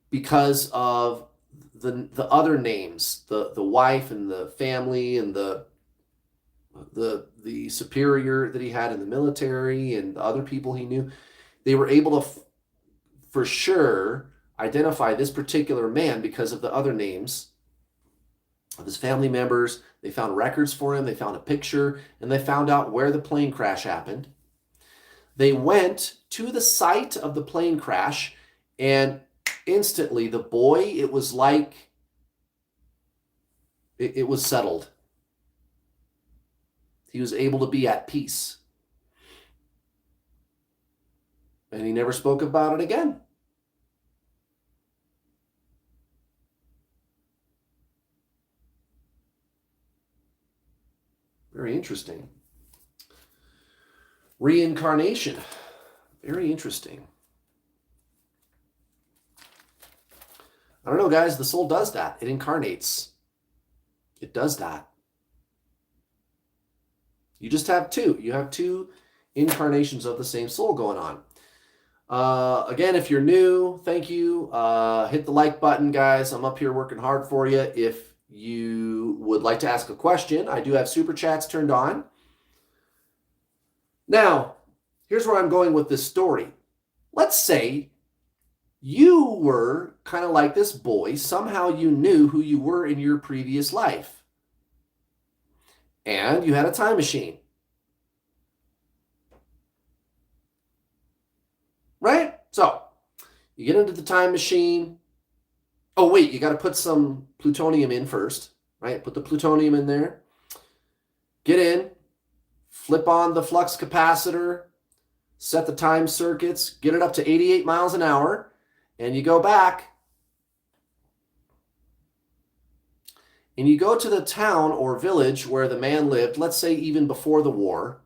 because of the other names, the wife and the family and the superior that he had in the military and the other people he knew. They were able to for sure identify this particular man because of the other names of his family members. They found records for him. They found a picture, and they found out where the plane crash happened. They went to the site of the plane crash, and instantly the boy, it was like it was settled. He was able to be at peace. And he never spoke about it again. Very interesting. Reincarnation. Very interesting. I don't know, guys. The soul does that. It incarnates. It does that. You just have two. You have two incarnations of the same soul going on. Again, if you're new, thank you. Hit the like button, guys. I'm up here working hard for you. If you would like to ask a question, I do have super chats turned on. Now, here's where I'm going with this story. Let's say you were kind of like this boy. Somehow you knew who you were in your previous life. And you had a time machine. Right? So, you get into the time machine. Oh, wait, you got to put some plutonium in first, right? Put the plutonium in there. Get in. Flip on the flux capacitor. Set the time circuits. Get it up to 88 miles an hour. And you go back. And you go to the town or village where the man lived, let's say even before the war,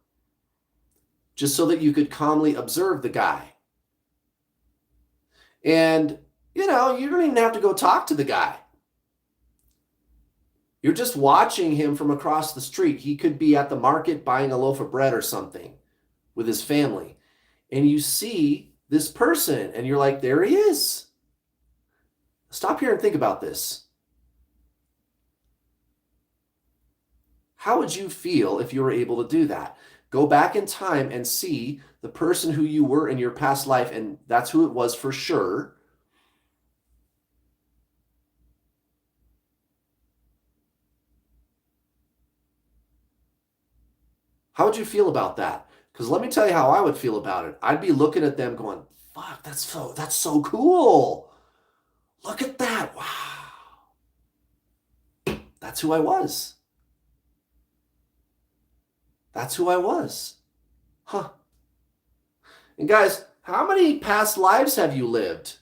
just so that you could calmly observe the guy. And, you don't even have to go talk to the guy. You're just watching him from across the street. He could be at the market buying a loaf of bread or something with his family. And you see this person and you're like, there he is. Stop here and think about this. How would you feel if you were able to do that? Go back in time and see the person who you were in your past life, and that's who it was for sure. How would you feel about that? Because let me tell you how I would feel about it. I'd be looking at them going, fuck, that's so cool. Look at that. Wow. That's who I was. That's who I was. Huh. And guys, how many past lives have you lived?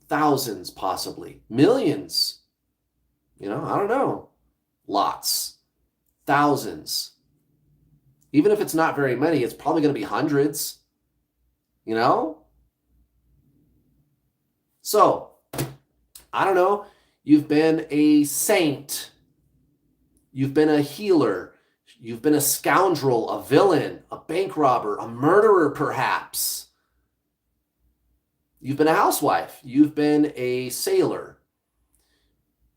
Thousands, possibly. Millions. I don't know. Lots. Thousands. Even if it's not very many, it's probably going to be hundreds. So, I don't know. You've been a saint. You've been a healer. You've been a scoundrel, a villain, a bank robber, a murderer, perhaps. You've been a housewife. You've been a sailor.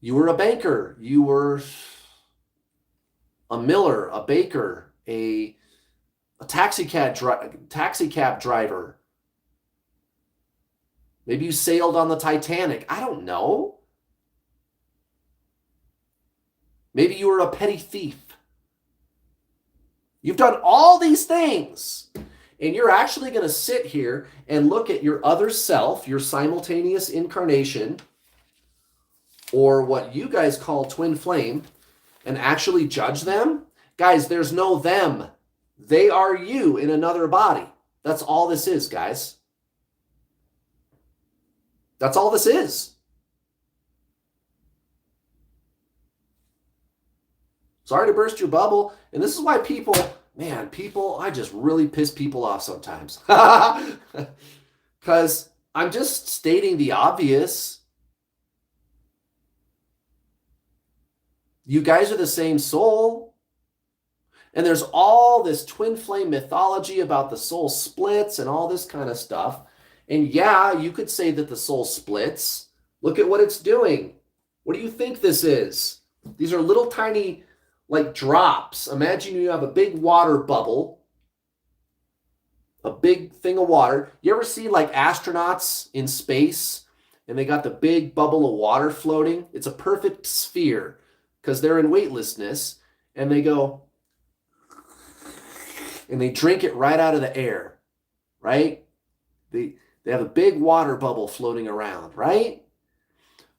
You were a banker. You were a miller, a baker, a taxi cab driver. Maybe you sailed on the Titanic. I don't know. Maybe you were a petty thief. You've done all these things, and you're actually going to sit here and look at your other self, your simultaneous incarnation, or what you guys call twin flame, and actually judge them. Guys, there's no them. They are you in another body. That's all this is, guys. That's all this is. Sorry to burst your bubble. And this is why I just really piss people off sometimes. Because I'm just stating the obvious. You guys are the same soul. And there's all this twin flame mythology about the soul splits and all this kind of stuff. And yeah, you could say that the soul splits. Look at what it's doing. What do you think this is? These are little tiny, like drops. Imagine you have a big water bubble, a big thing of water. You ever see like astronauts in space and they got the big bubble of water floating? It's a perfect sphere because they're in weightlessness and they go and they drink it right out of the air, right? They have a big water bubble floating around, right?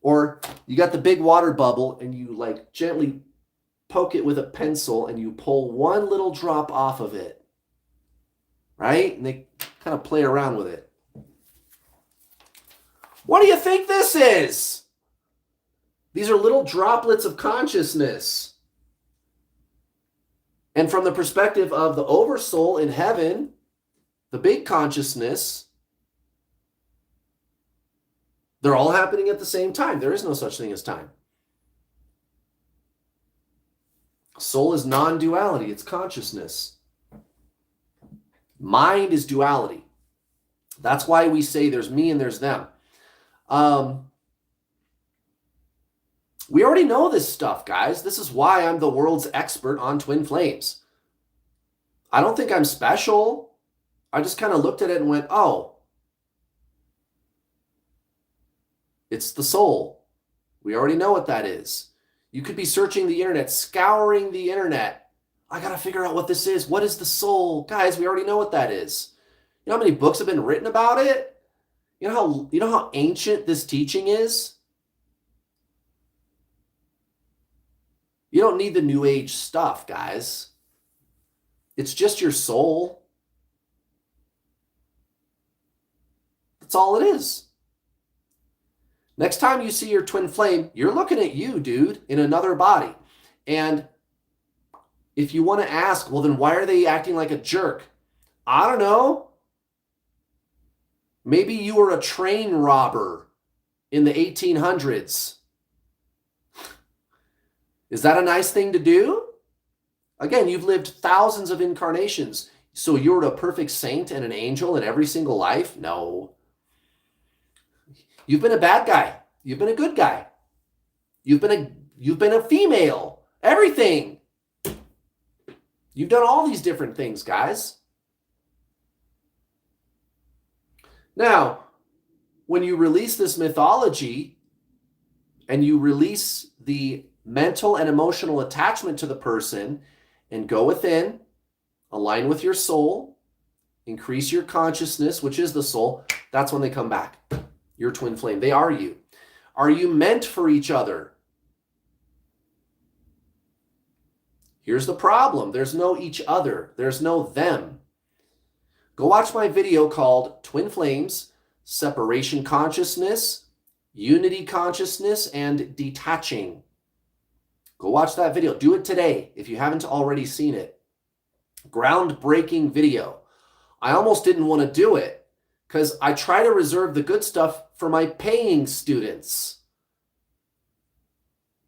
Or you got the big water bubble and you like gently poke it with a pencil and you pull one little drop off of it, right? And they kind of play around with it. What do you think this is? These are little droplets of consciousness. And from the perspective of the oversoul in heaven, the big consciousness, they're all happening at the same time. There is no such thing as time. Soul is non-duality. It's consciousness. Mind is duality. That's why we say there's me and there's them. We already know this stuff, guys. This is why I'm the world's expert on twin flames. I don't think I'm special. I just kind of looked at it and went, oh, it's the soul. We already know what that is. You could be searching the internet, scouring the internet. I got to figure out what this is. What is the soul? Guys, we already know what that is. You know how many books have been written about it? You know how ancient this teaching is? You don't need the new age stuff, guys. It's just your soul. That's all it is. Next time you see your twin flame, you're looking at you, dude, in another body. And if you want to ask, well, then why are they acting like a jerk? I don't know. Maybe you were a train robber in the 1800s. Is that a nice thing to do? Again, you've lived thousands of incarnations. So you're a perfect saint and an angel in every single life? No. You've been a bad guy. You've been a good guy. You've been a female. Everything. You've done all these different things, guys. Now, when you release this mythology and you release the mental and emotional attachment to the person and go within, align with your soul, increase your consciousness, which is the soul, that's when they come back. Your twin flame. They are you. Are you meant for each other? Here's the problem. There's no each other. There's no them. Go watch my video called Twin Flames, Separation Consciousness, Unity Consciousness, and Detaching. Go watch that video. Do it today if you haven't already seen it. Groundbreaking video. I almost didn't want to do it because I try to reserve the good stuff for my paying students.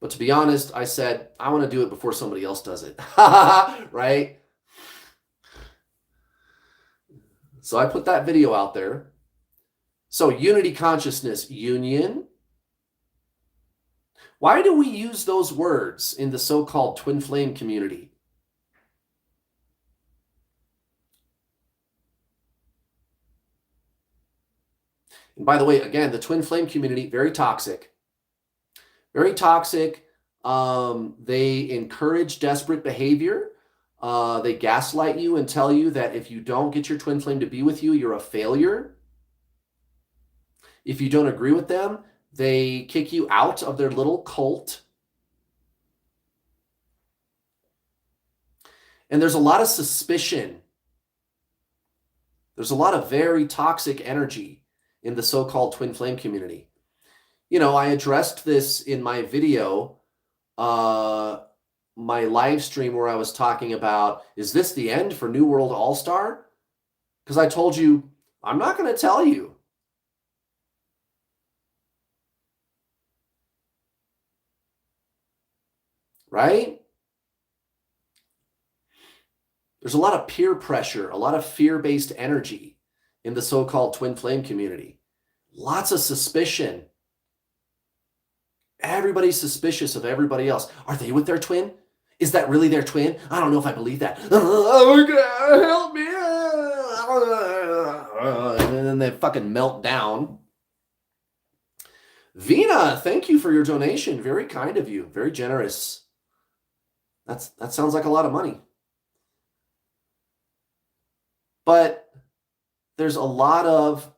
But to be honest, I said, I want to do it before somebody else does it. Right? So I put that video out there. So unity consciousness, union. Why do we use those words in the so-called twin flame community? And by the way, again, the twin flame community, very toxic. Very toxic. They encourage desperate behavior. They gaslight you and tell you that if you don't get your twin flame to be with you, you're a failure. If you don't agree with them, they kick you out of their little cult. And there's a lot of suspicion. There's a lot of very toxic energy in the so-called twin flame community. You know, I addressed this in my video, my live stream where I was talking about, is this the end for New World All-Star? Because I told you, I'm not going to tell you. Right? There's a lot of peer pressure, a lot of fear-based energy in the so-called twin flame community. Lots of suspicion. Everybody's suspicious of everybody else. Are they with their twin? Is that really their twin? I don't know if I believe that. Oh, God, help me. And then they fucking melt down. Vina, thank you for your donation. Very kind of you. Very generous. That sounds like a lot of money. But there's a lot of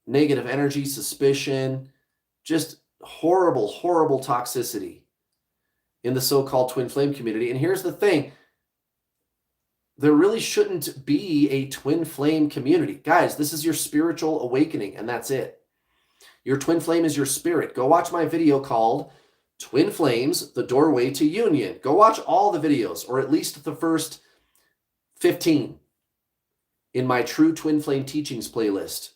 negative energy, suspicion, just horrible, horrible toxicity in the so-called twin flame community. And here's the thing. There really shouldn't be a twin flame community. Guys, this is your spiritual awakening, and that's it. Your twin flame is your spirit. Go watch my video called Twin flames, the doorway to union. Go watch all the videos, or at least the first 15 in my True Twin Flame Teachings playlist.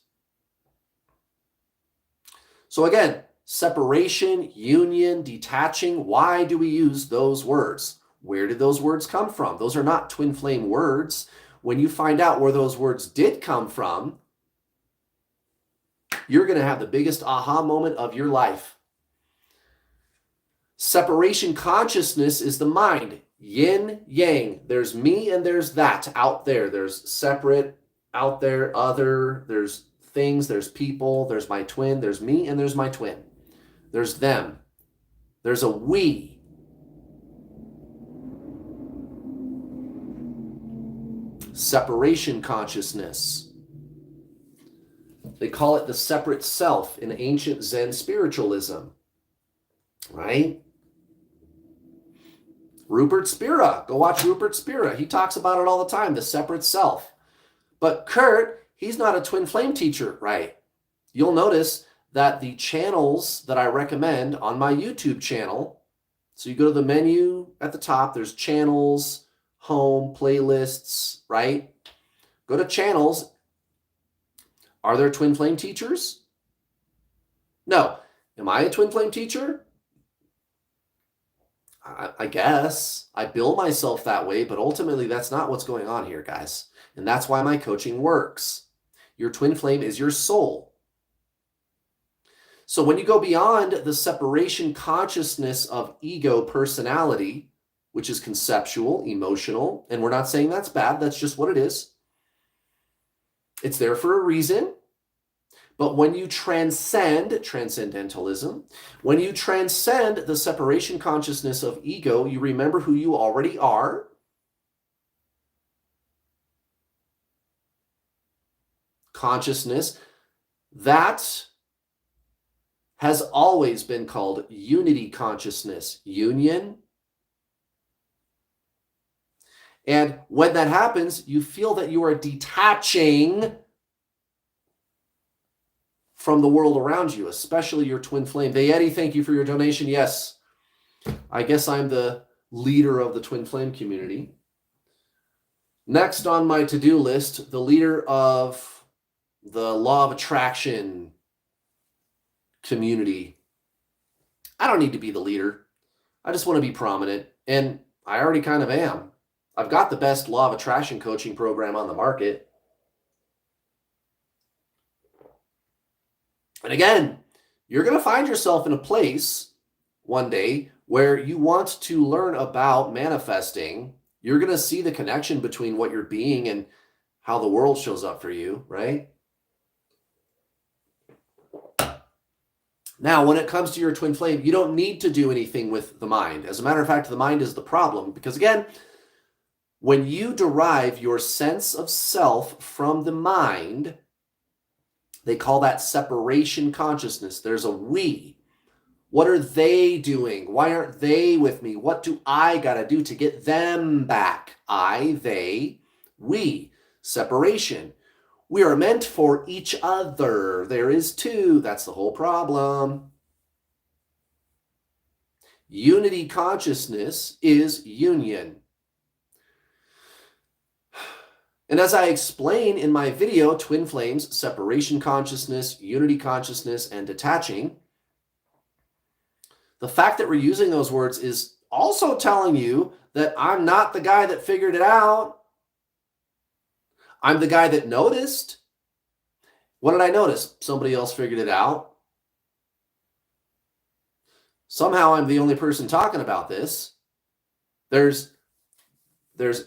So again, separation, union, detaching. Why do we use those words? Where did those words come from? Those are not twin flame words. When you find out where those words did come from, you're going to have the biggest aha moment of your life. Separation consciousness is the mind. Yin, yang. There's me and there's that out there. There's separate, out there, other. There's things, there's people, there's my twin, there's me, and there's my twin. There's them. There's a we. Separation consciousness. They call it the separate self in ancient Zen spiritualism, right? Rupert Spira, go watch Rupert Spira. He talks about it all the time, the separate self. But Kurt, he's not a twin flame teacher, right? You'll notice that the channels that I recommend on my YouTube channel, so you go to the menu at the top, there's channels, home, playlists, right? Go to channels. Are there twin flame teachers? No. Am I a twin flame teacher? I guess. I bill myself that way, but ultimately that's not what's going on here, guys. And that's why my coaching works. Your twin flame is your soul. So when you go beyond the separation consciousness of ego personality, which is conceptual, emotional, and we're not saying that's bad, that's just what it is. It's there for a reason. But when you transcend transcendentalism, when you transcend the separation consciousness of ego, you remember who you already are. Consciousness, that has always been called unity consciousness, union. And when that happens, you feel that you are detaching from the world around you, especially your twin flame. Vayeti, thank you for your donation. Yes, I guess I'm the leader of the twin flame community. Next on my to-do list, the leader of the law of attraction community. I don't need to be the leader. I just want to be prominent. And I already kind of am. I've got the best law of attraction coaching program on the market. And again, you're going to find yourself in a place one day where you want to learn about manifesting. You're going to see the connection between what you're being and how the world shows up for you, right? Now, when it comes to your twin flame, you don't need to do anything with the mind. As a matter of fact, the mind is the problem. Because again, when you derive your sense of self from the mind, they call that separation consciousness. There's a we. What are they doing? Why aren't they with me? What do I got to do to get them back? I, they, we. Separation. We are meant for each other. There is two. That's the whole problem. Unity consciousness is union. And as I explain in my video, Twin Flames, Separation Consciousness, Unity Consciousness, and Detaching, the fact that we're using those words is also telling you that I'm not the guy that figured it out. I'm the guy that noticed. What did I notice? Somebody else figured it out. Somehow I'm the only person talking about this. There's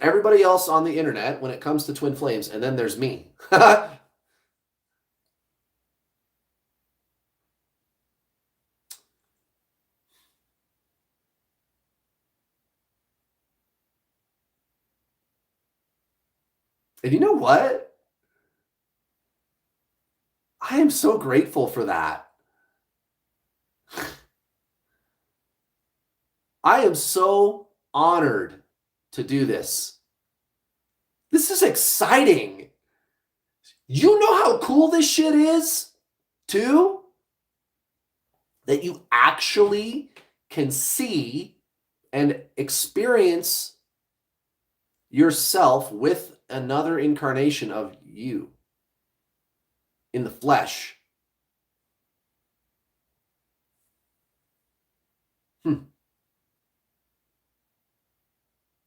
everybody else on the internet when it comes to twin flames, and then there's me. And you know what? I am so grateful for that. I am so honored to do this. This is exciting. You know how cool this shit is, too? That you actually can see and experience yourself with another incarnation of you in the flesh.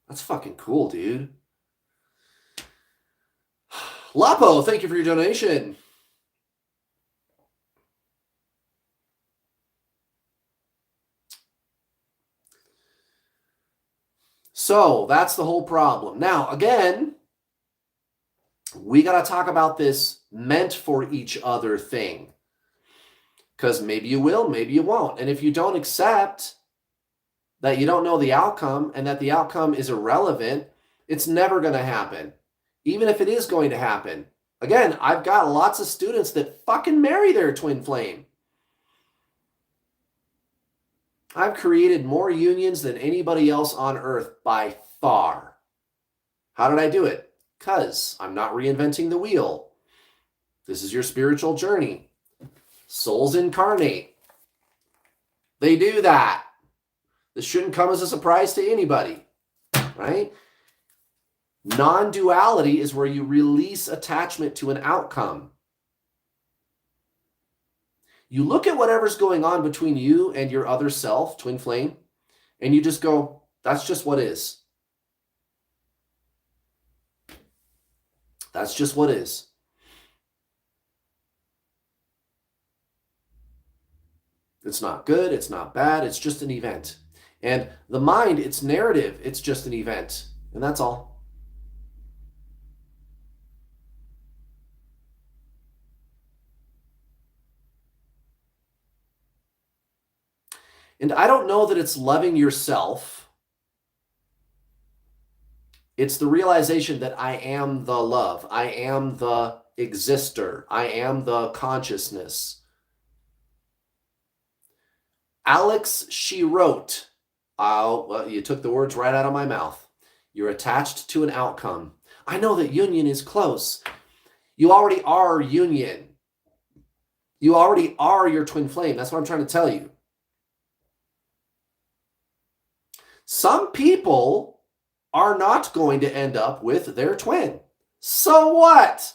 That's fucking cool, dude. Lapo, thank you for your donation. So that's the whole problem. Now, again, we got to talk about this meant for each other thing. Because maybe you will, maybe you won't. And if you don't accept that you don't know the outcome and that the outcome is irrelevant, it's never going to happen. Even if it is going to happen. Again, I've got lots of students that fucking marry their twin flame. I've created more unions than anybody else on earth by far. How did I do it? Because I'm not reinventing the wheel. This is your spiritual journey. Souls incarnate. They do that. This shouldn't come as a surprise to anybody, right? Non-duality is where you release attachment to an outcome. You look at whatever's going on between you and your other self, twin flame, and you just go, that's just what is. That's just what is. It's not good, it's not bad, it's just an event. And the mind, it's narrative, it's just an event. And that's all. And I don't know that it's loving yourself. It's the realization that I am the love. I am the exister. I am the consciousness. Alex, she wrote, well, you took the words right out of my mouth. You're attached to an outcome. I know that union is close. You already are union. You already are your twin flame. That's what I'm trying to tell you. Some people are not going to end up with their twin. So what?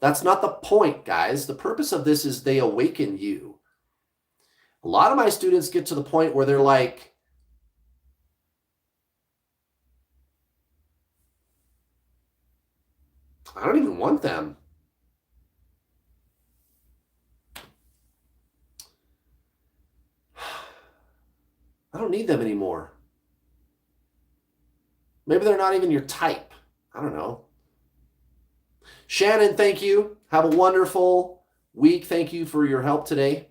That's not the point, guys. The purpose of this is they awaken you. A lot of my students get to the point where they're like, I don't even want them. I don't need them anymore. Maybe they're not even your type. I don't know. Shannon, thank you. Have a wonderful week. Thank you for your help today.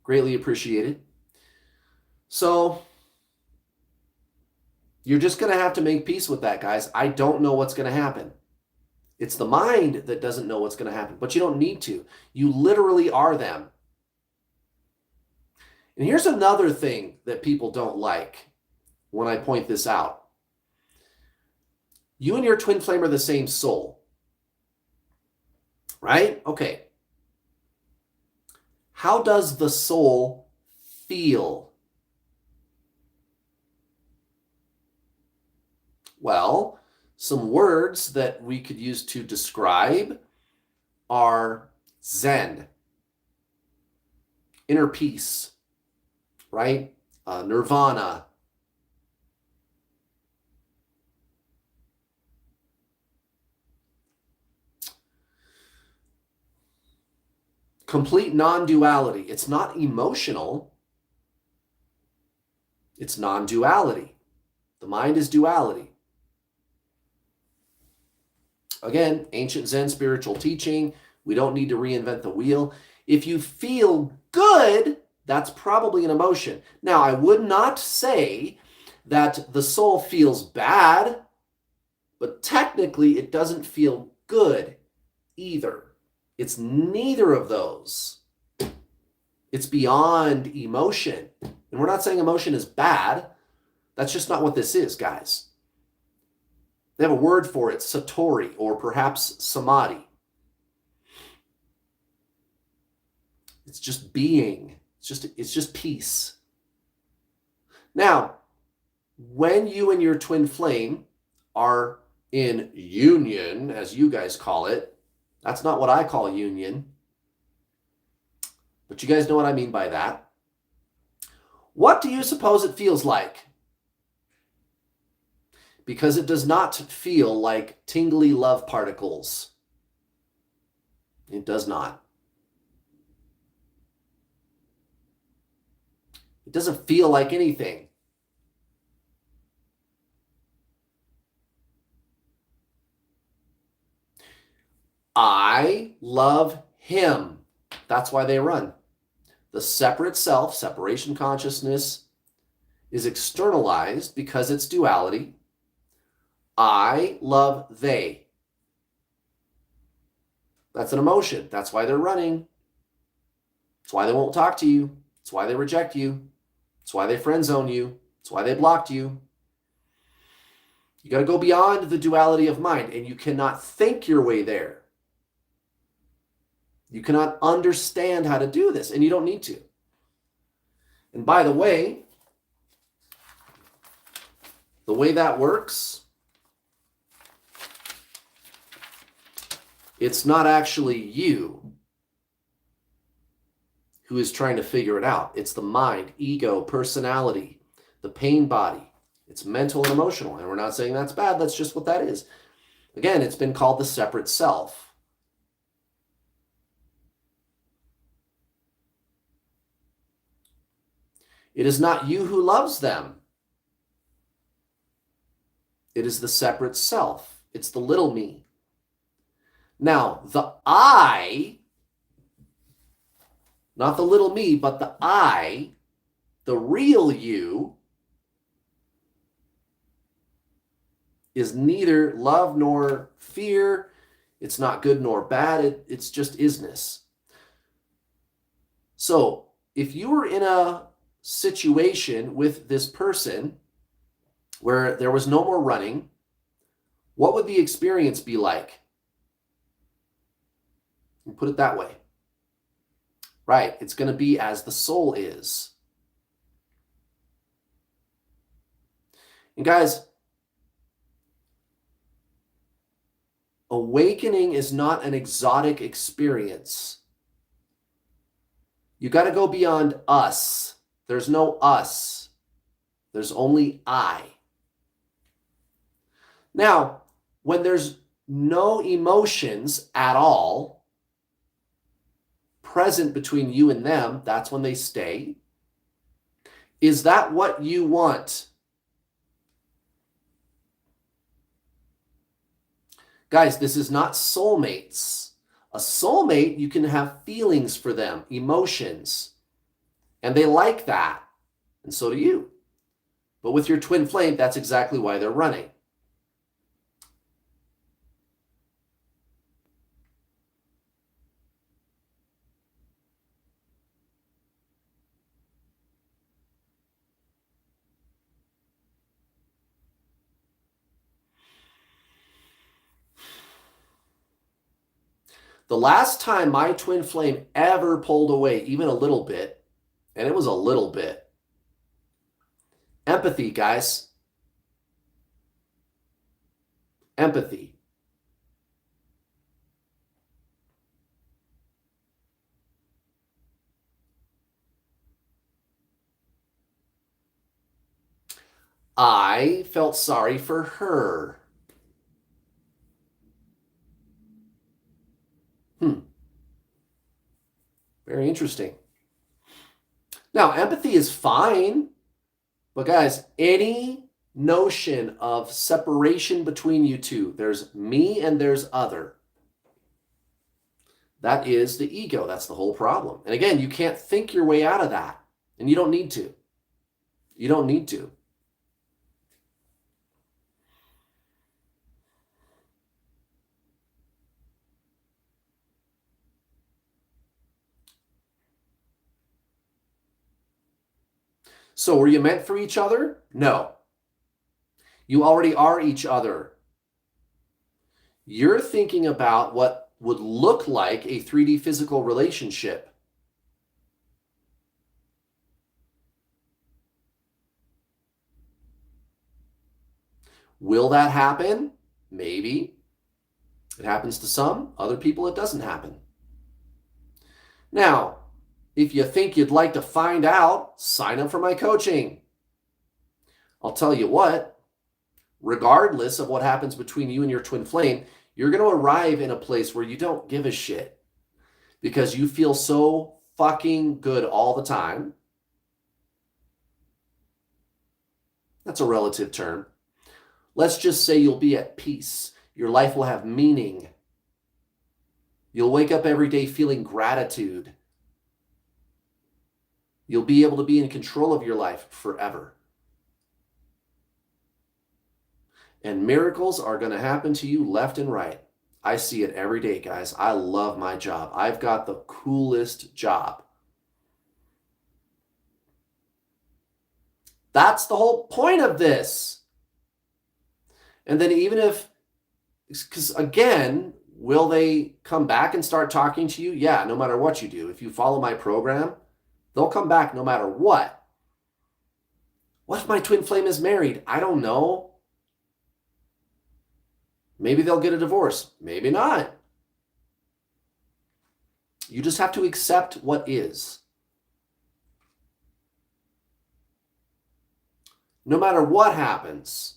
Greatly appreciated. So you're just going to have to make peace with that, guys. I don't know what's going to happen. It's the mind that doesn't know what's going to happen, but you don't need to. You literally are them. And here's another thing that people don't like when I point this out. You and your twin flame are the same soul, right? Okay. How does the soul feel? Well, some words that we could use to describe are Zen, inner peace, right? Nirvana. Complete non-duality. It's not emotional. It's non-duality. The mind is duality. Again, ancient Zen spiritual teaching. We don't need to reinvent the wheel. If you feel good, that's probably an emotion. Now, I would not say that the soul feels bad, but technically it doesn't feel good either. It's neither of those. It's beyond emotion. And we're not saying emotion is bad. That's just not what this is, guys. They have a word for it, satori, or perhaps samadhi. It's just being. It's just peace. Now, when you and your twin flame are in union, as you guys call it, that's not what I call union, but you guys know what I mean by that. What do you suppose it feels like? Because it does not feel like tingly love particles. It does not. It doesn't feel like anything. I love him. That's why they run. The separate self, separation consciousness, is externalized because it's duality. I love they. That's an emotion. That's why they're running. That's why they won't talk to you. That's why they reject you. That's why they friend zone you. That's why they blocked you. You got to go beyond the duality of mind, and you cannot think your way there. You cannot understand how to do this, and you don't need to. And by the way that works, it's not actually you who is trying to figure it out. It's the mind, ego, personality, the pain body. It's mental and emotional. And we're not saying that's bad. That's just what that is. Again, it's been called the separate self. It is not you who loves them. It is the separate self. It's the little me. Now, the I, not the little me, but the I, the real you, is neither love nor fear. It's not good nor bad. It's just isness. So if you were in a situation with this person where there was no more running, what would the experience be like? And put it that way. Right, it's going to be as the soul is. And guys, awakening is not an exotic experience. You got to go beyond us. There's no us. There's only I. Now, when there's no emotions at all present between you and them, that's when they stay. Is that what you want? Guys, this is not soulmates. A soulmate, you can have feelings for them, emotions, and they like that, and so do you. But with your twin flame, that's exactly why they're running. The last time my twin flame ever pulled away, even a little bit, and it was a little bit. Empathy, guys. Empathy. I felt sorry for her. Very interesting. Now, empathy is fine, but guys, any notion of separation between you two, there's me and there's other. That is the ego. That's the whole problem. And again, you can't think your way out of that, and you don't need to. You don't need to. So were you meant for each other? No. You already are each other. You're thinking about what would look like a 3D physical relationship. Will that happen? Maybe. It happens to some. Other people, it doesn't happen. Now, if you think you'd like to find out, sign up for my coaching. I'll tell you what, regardless of what happens between you and your twin flame, you're going to arrive in a place where you don't give a shit because you feel so fucking good all the time. That's a relative term. Let's just say you'll be at peace. Your life will have meaning. You'll wake up every day feeling gratitude. You'll be able to be in control of your life forever. And miracles are going to happen to you left and right. I see it every day, guys. I love my job. I've got the coolest job. That's the whole point of this. And then even if, because again, will they come back and start talking to you? Yeah, no matter what you do. If you follow my program, they'll come back no matter what. What if my twin flame is married? I don't know. Maybe they'll get a divorce. Maybe not. You just have to accept what is. No matter what happens.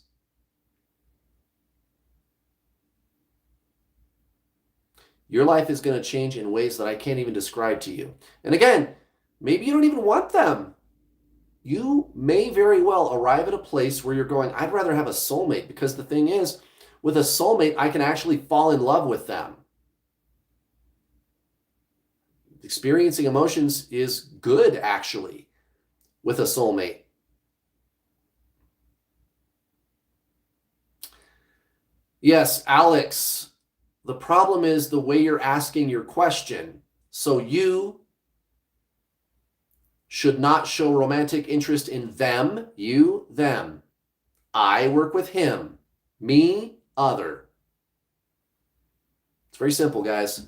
Your life is going to change in ways that I can't even describe to you. And again, maybe you don't even want them. You may very well arrive at a place where you're going, I'd rather have a soulmate, because the thing is, with a soulmate, I can actually fall in love with them. Experiencing emotions is good, actually, with a soulmate. Yes, Alex, the problem is the way you're asking your question. So you should not show romantic interest in them, you, them. I work with him, me, other. It's very simple, guys.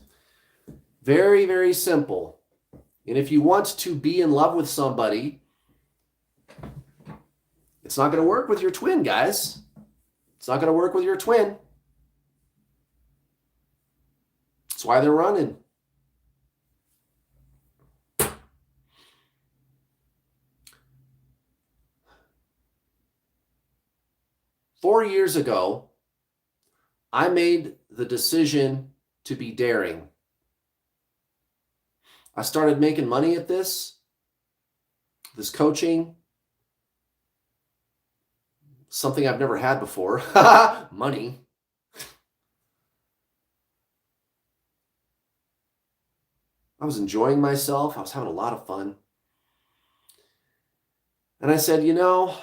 Very, very simple. And if you want to be in love with somebody, it's not going to work with your twin, guys. It's not going to work with your twin. That's why they're running. Four years ago, I made the decision to be daring. I started making money at this coaching, something I've never had before. Money. I was enjoying myself. I was having a lot of fun. And I said, you know,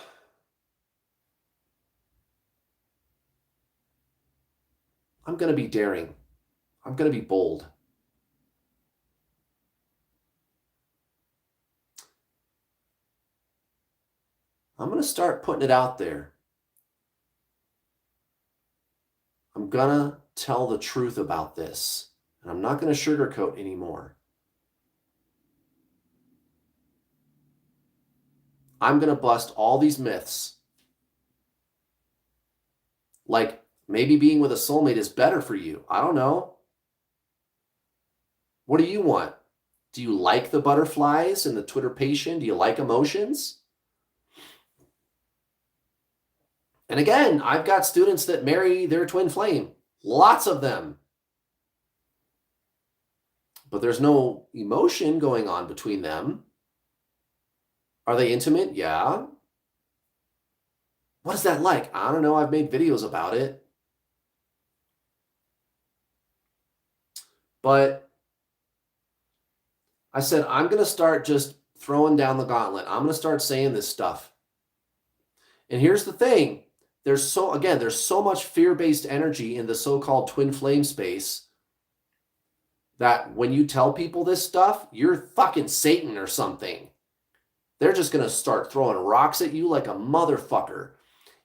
I'm going to be daring. I'm going to be bold. I'm going to start putting it out there. I'm going to tell the truth about this. And I'm not going to sugarcoat anymore. I'm going to bust all these myths. Like maybe being with a soulmate is better for you. I don't know. What do you want? Do you like the butterflies and the twitterpation? Do you like emotions? And again, I've got students that marry their twin flame. Lots of them. But there's no emotion going on between them. Are they intimate? Yeah. What is that like? I don't know. I've made videos about it. But I said, I'm going to start just throwing down the gauntlet. I'm going to start saying this stuff. And here's the thing. There's so much fear-based energy in the so-called twin flame space that when you tell people this stuff, you're fucking Satan or something. They're just going to start throwing rocks at you like a motherfucker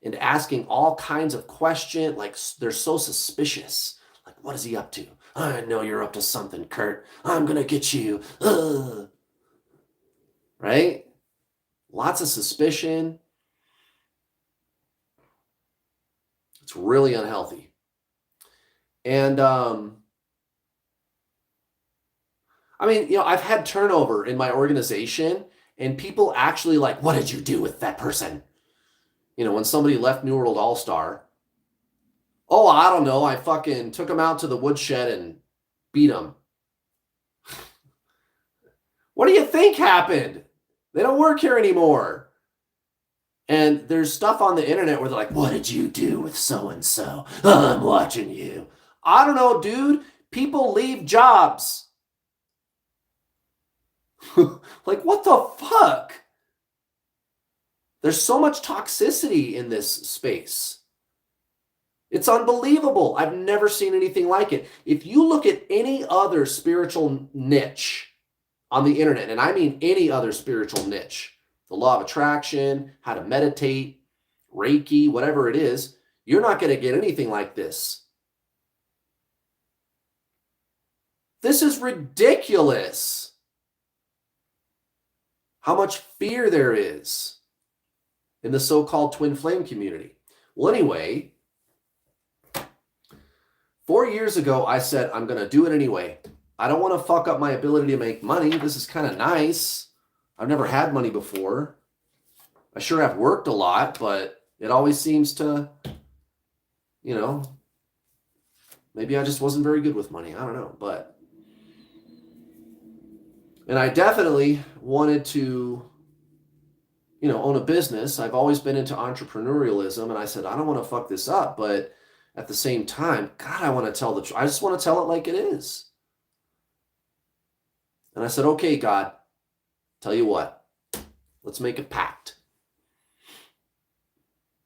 and asking all kinds of questions. Like they're so suspicious. Like, what is he up to? I know you're up to something, Kurt. I'm going to get you. Ugh. Right? Lots of suspicion. It's really unhealthy. And I mean, I've had turnover in my organization, and people actually like, what did you do with that person? When somebody left New World All-Star, oh, I don't know, I fucking took them out to the woodshed and beat them. What do you think happened? They don't work here anymore. And there's stuff on the internet where they're like, what did you do with so-and-so? Oh, I'm watching you. I don't know, dude. People leave jobs. Like, what the fuck? There's so much toxicity in this space. It's unbelievable. I've never seen anything like it. If you look at any other spiritual niche on the internet, and I mean any other spiritual niche, the law of attraction, how to meditate, Reiki, whatever it is, you're not going to get anything like this. This is ridiculous. How much fear there is in the so-called twin flame community. Well, anyway, 4 years ago, I said, I'm going to do it anyway. I don't want to fuck up my ability to make money. This is kind of nice. I've never had money before. I sure have worked a lot, but it always seems to, maybe I just wasn't very good with money. I don't know, and I definitely wanted to, own a business. I've always been into entrepreneurialism, and I said, I don't want to fuck this up, but at the same time, God, I want to tell the truth. I just want to tell it like it is. And I said, okay, God, tell you what, let's make a pact.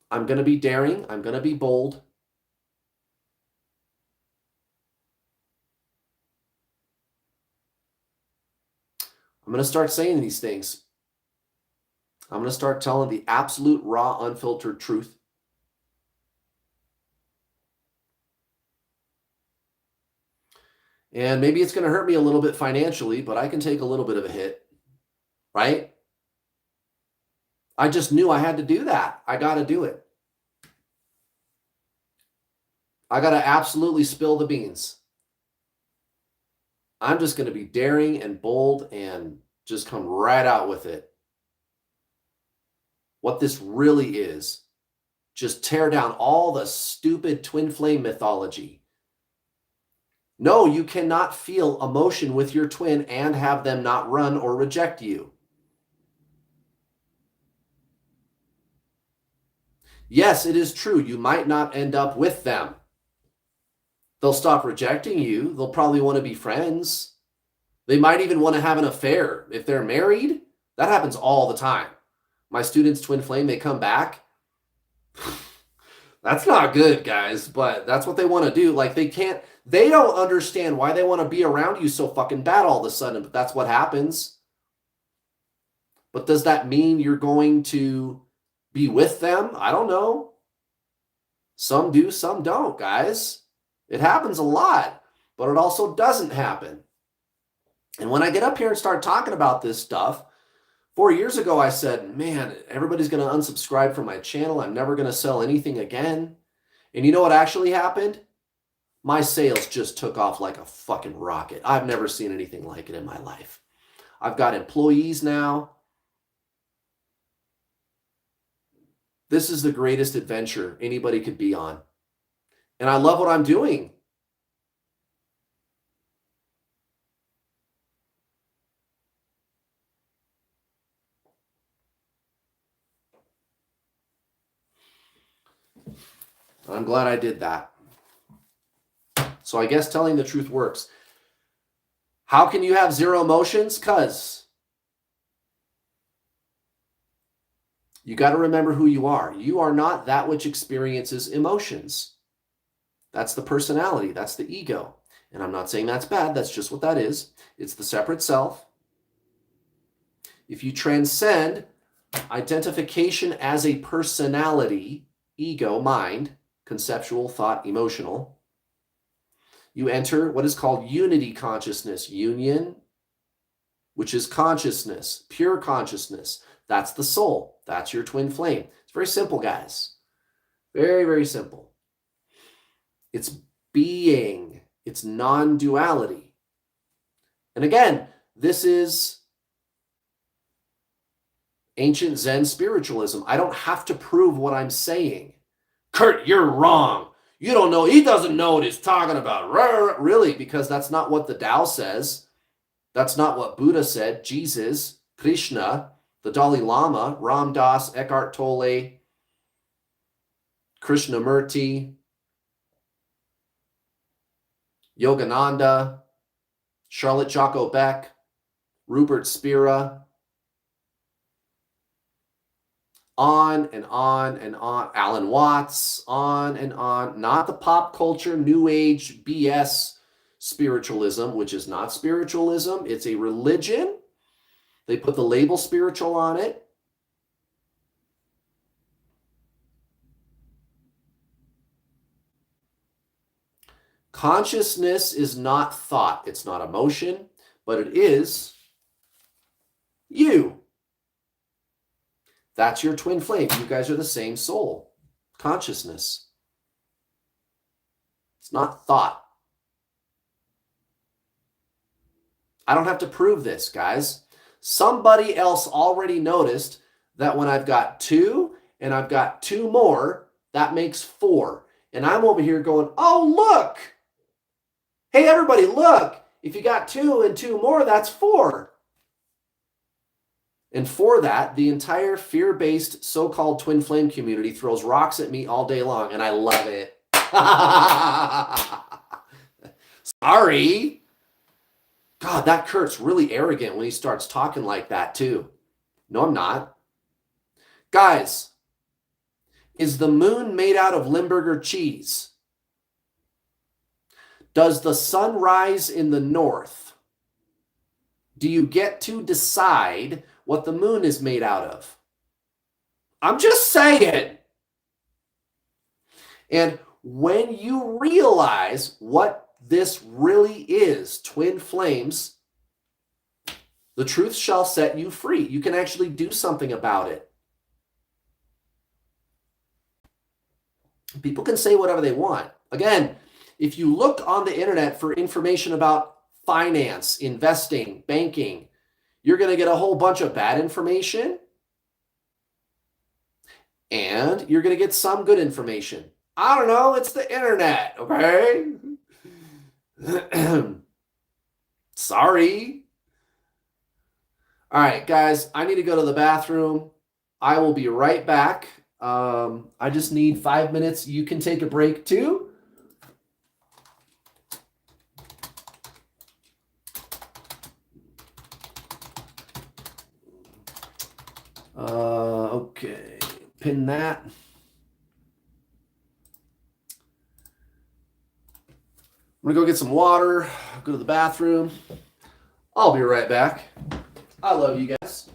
I'm going to be daring. I'm going to be bold. I'm going to start saying these things. I'm going to start telling the absolute, raw, unfiltered truth. And maybe it's going to hurt me a little bit financially, but I can take a little bit of a hit, right? I just knew I had to do that. I got to do it. I got to absolutely spill the beans. I'm just going to be daring and bold and just come right out with it. What this really is, just tear down all the stupid twin flame mythology. No, you cannot feel emotion with your twin and have them not run or reject you. Yes, it is true. You might not end up with them. They'll stop rejecting you. They'll probably want to be friends. They might even want to have an affair. If they're married, that happens all the time. My students, twin flame, they come back. That's not good, guys, but that's what they want to do. Like, they don't understand why they want to be around you so fucking bad all of a sudden, but that's what happens. But does that mean you're going to be with them? I don't know. Some do, some don't, guys. It happens a lot, but it also doesn't happen. And when I get up here and start talking about this stuff, 4 years ago, I said, man, everybody's going to unsubscribe from my channel. I'm never going to sell anything again. And you know what actually happened? My sales just took off like a fucking rocket. I've never seen anything like it in my life. I've got employees now. This is the greatest adventure anybody could be on. And I love what I'm doing. I'm glad I did that. So I guess telling the truth works. How can you have zero emotions? Because you got to remember who you are. You are not that which experiences emotions. That's the personality. That's the ego. And I'm not saying that's bad. That's just what that is. It's the separate self. If you transcend identification as a personality, ego, mind, conceptual, thought, emotional, you enter what is called unity consciousness. Union, which is consciousness, pure consciousness. That's the soul. That's your twin flame. It's very simple, guys. Very, very simple. It's being. It's non-duality. And again, this is ancient Zen spiritualism. I don't have to prove what I'm saying. Kurt, you're wrong. You don't know. He doesn't know what he's talking about. Really, because that's not what the Tao says. That's not what Buddha said. Jesus, Krishna, the Dalai Lama, Ram Dass, Eckhart Tolle, Krishnamurti, Yogananda, Charlotte Jocko Beck, Rupert Spira, on and on and on. Alan Watts, on and on. Not the pop culture, new age BS spiritualism, which is not spiritualism. It's a religion. They put the label spiritual on it. Consciousness is not thought. It's not emotion, but it is you. That's your twin flame. You guys are the same soul. Consciousness. It's not thought. I don't have to prove this, guys. Somebody else already noticed that when I've got 2 and I've got 2 more, that makes 4. And I'm over here going, oh, look. Hey, everybody, look. If you got 2 and 2 more, that's 4. And for that, the entire fear-based so-called twin flame community throws rocks at me all day long, and I love it. Sorry. God, that Kurt's really arrogant when he starts talking like that, too. No, I'm not. Guys, is the moon made out of Limburger cheese? Does the sun rise in the north? Do you get to decide what the moon is made out of? I'm just saying. And when you realize what this really is, twin flames, the truth shall set you free. You can actually do something about it. People can say whatever they want. Again, if you look on the internet for information about finance, investing, banking, you're going to get a whole bunch of bad information, and you're going to get some good information. I don't know. It's the internet, okay? Sorry. All right, guys, I need to go to the bathroom. I will be right back. I just need 5 minutes. You can take a break too. Okay, pin that. I'm gonna go get some water, go to the bathroom. I'll be right back. I love you guys.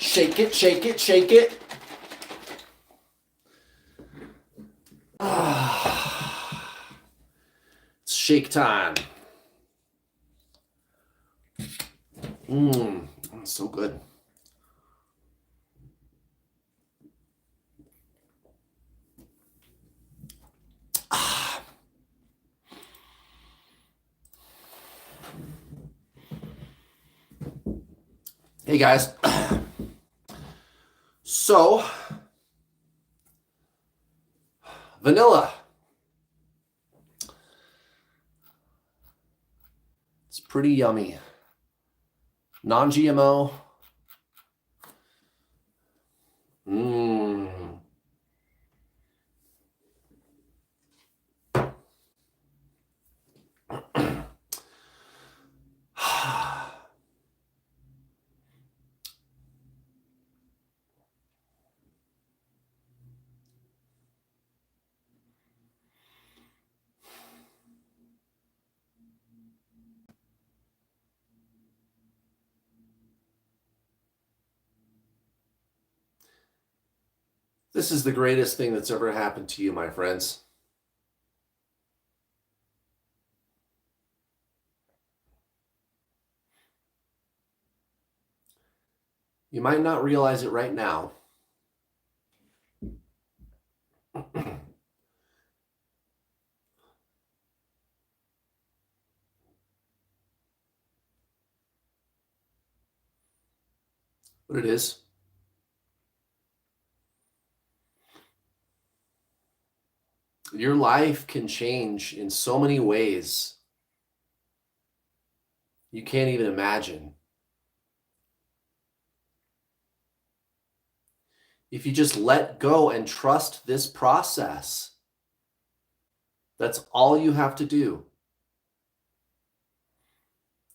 Shake it, shake it, shake it. It's shake time. So good. Hey guys. So, vanilla. It's pretty yummy. Non-GMO. This is the greatest thing that's ever happened to you, my friends. You might not realize it right now. But it is. Your life can change in so many ways you can't even imagine. If you just let go and trust this process, that's all you have to do.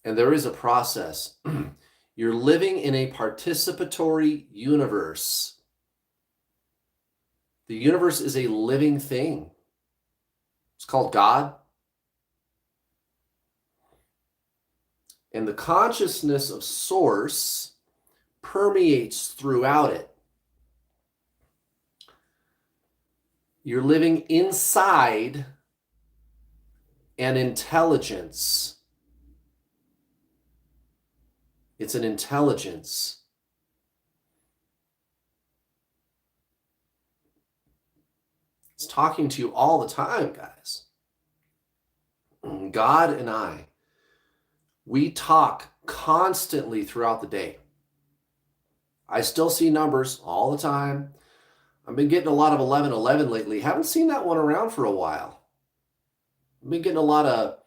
And there is a process. You're living in a participatory universe. The universe is a living thing. It's called God. And the consciousness of Source permeates throughout it. You're living inside an intelligence. It's an intelligence. It's talking to you all the time, guys. God and I, we talk constantly throughout the day. I still see numbers all the time. I've been getting a lot of 1111 lately. Haven't seen that one around for a while. I've been getting a lot of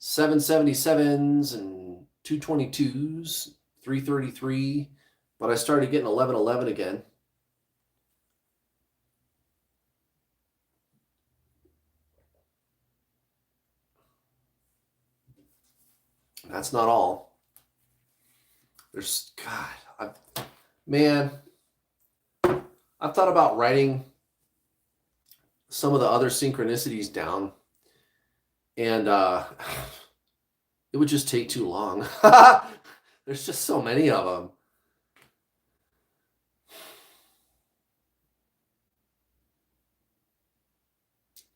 777s and 222s, 333, but I started getting 1111 again. That's not all. There's, God, I've thought about writing some of the other synchronicities down, and it would just take too long. There's just so many of them.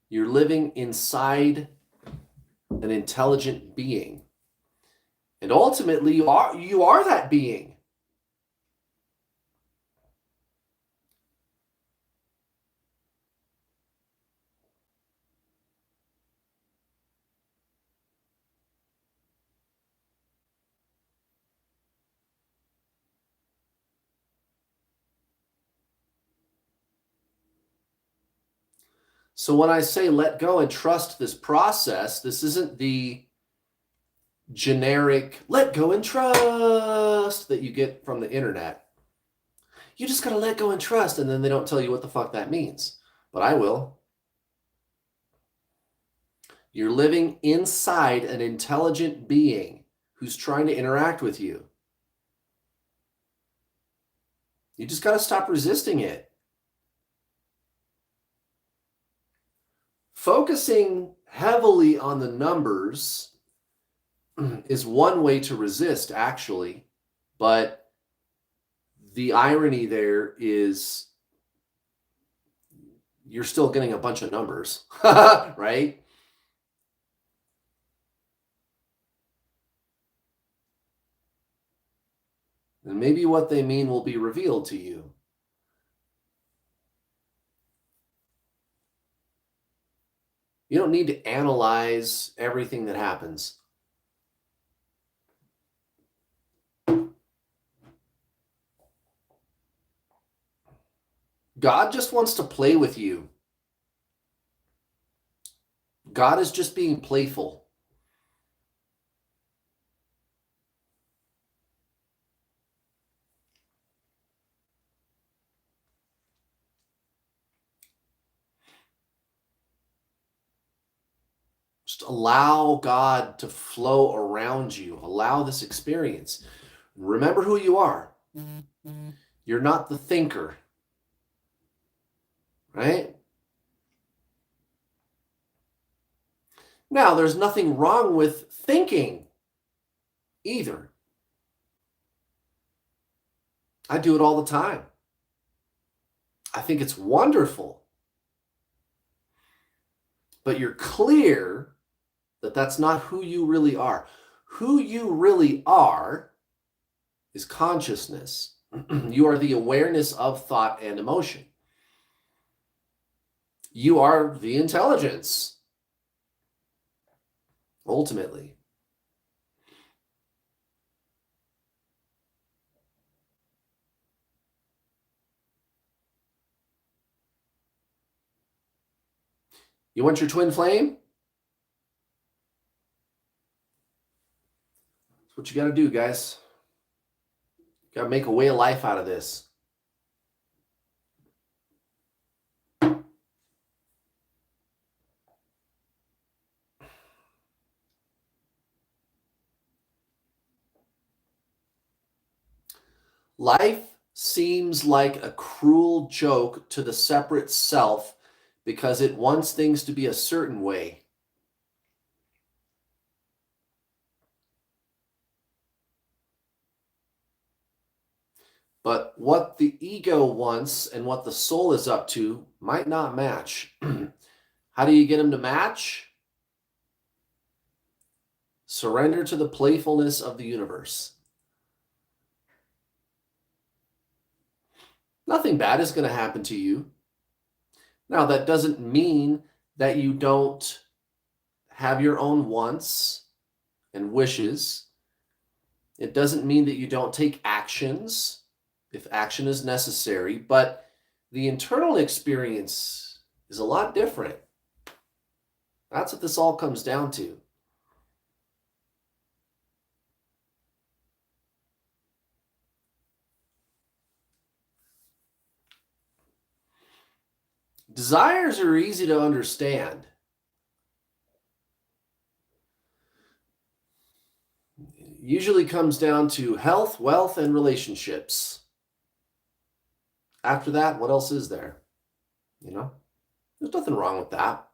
You're living inside an intelligent being. And ultimately, you are that being. So when I say let go and trust this process, this isn't the generic let go and trust that you get from the internet. You just got to let go and trust, and then they don't tell you what the fuck that means. But I will. You're living inside an intelligent being who's trying to interact with you. You just got to stop resisting it. Focusing heavily on the numbers is one way to resist, actually, but the irony there is you're still getting a bunch of numbers, right? And maybe what they mean will be revealed to you. You don't need to analyze everything that happens. God just wants to play with you. God is just being playful. Just allow God to flow around you. Allow this experience. Remember who you are. You're not the thinker, right? Now, there's nothing wrong with thinking either. I do it all the time. I think it's wonderful. But you're clear that that's not who you really are. Who you really are is consciousness. You are the awareness of thought and emotion. You are the intelligence, ultimately. You want your twin flame? That's what you got to do, guys. You got to make a way of life out of this. Life seems like a cruel joke to the separate self because it wants things to be a certain way. But what the ego wants and what the soul is up to might not match. How do you get them to match? Surrender to the playfulness of the universe. Nothing bad is going to happen to you. Now, that doesn't mean that you don't have your own wants and wishes. It doesn't mean that you don't take actions if action is necessary, but the internal experience is a lot different. That's what this all comes down to. Desires are easy to understand. It usually comes down to health, wealth, and relationships. After that, what else is there? You know, there's nothing wrong with that.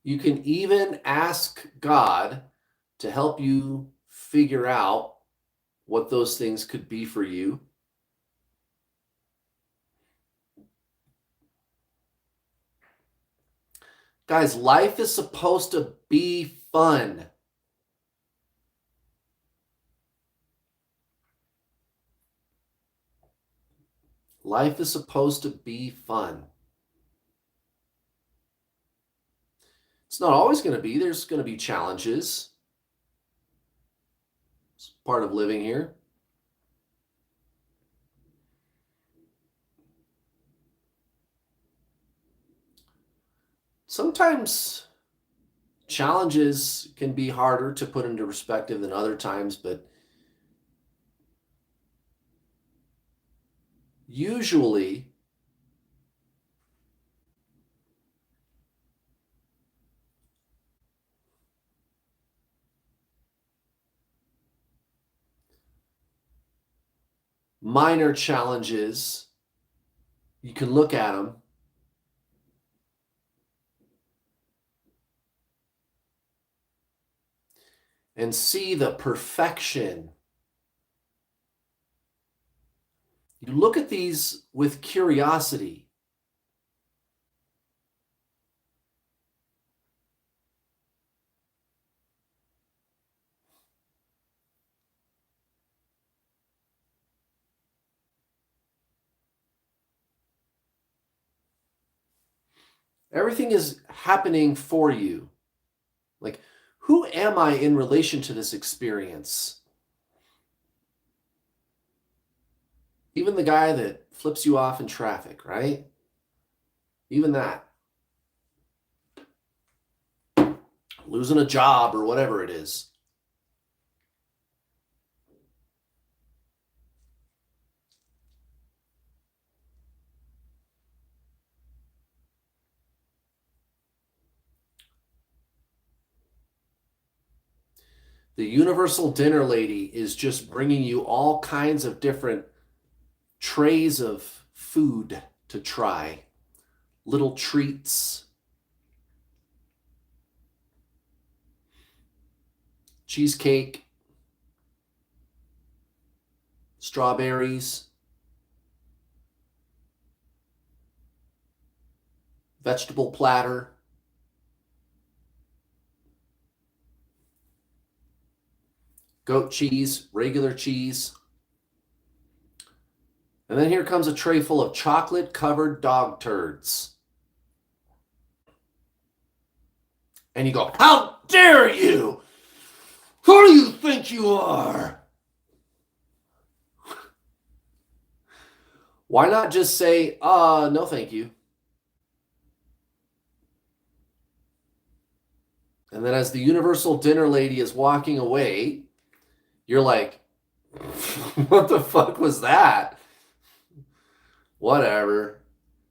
You can even ask God to help you figure out what those things could be for you. Guys, life is supposed to be fun. Life is supposed to be fun. It's not always going to be. There's going to be challenges. It's part of living here. Sometimes challenges can be harder to put into perspective than other times, but usually minor challenges, you can look at them and see the perfection. You look at these with curiosity. Everything is happening for you. Like, who am I in relation to this experience? Even the guy that flips you off in traffic, right? Even that. Losing a job or whatever it is. The universal dinner lady is just bringing you all kinds of different trays of food to try, little treats, cheesecake, strawberries, vegetable platter, goat cheese, regular cheese. And then here comes a tray full of chocolate-covered dog turds. And you go, how dare you? Who do you think you are? Why not just say, no thank you? And then as the universal dinner lady is walking away, you're like, what the fuck was that? Whatever.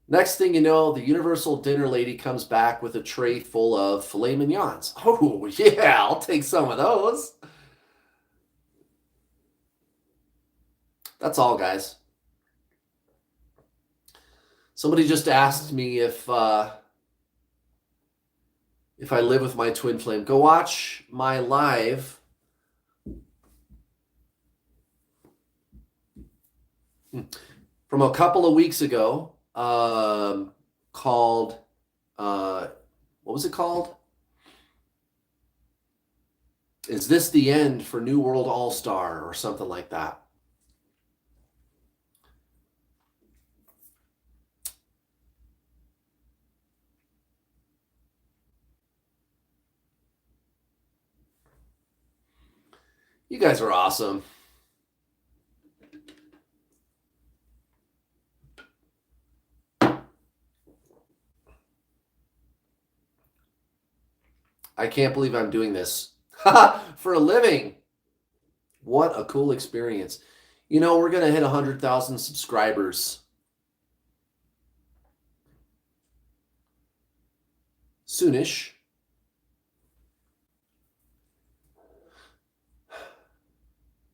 Next thing you know, the universal dinner lady comes back with a tray full of filet mignons. Oh, yeah, I'll take some of those. That's all, guys. Somebody just asked me if I live with my twin flame. Go watch my live from a couple of weeks ago, called what was it called? Is this the end for New World All-Star or something like that? You guys are awesome. I can't believe I'm doing this for a living. What a cool experience. You know, we're going to hit 100,000 subscribers soonish.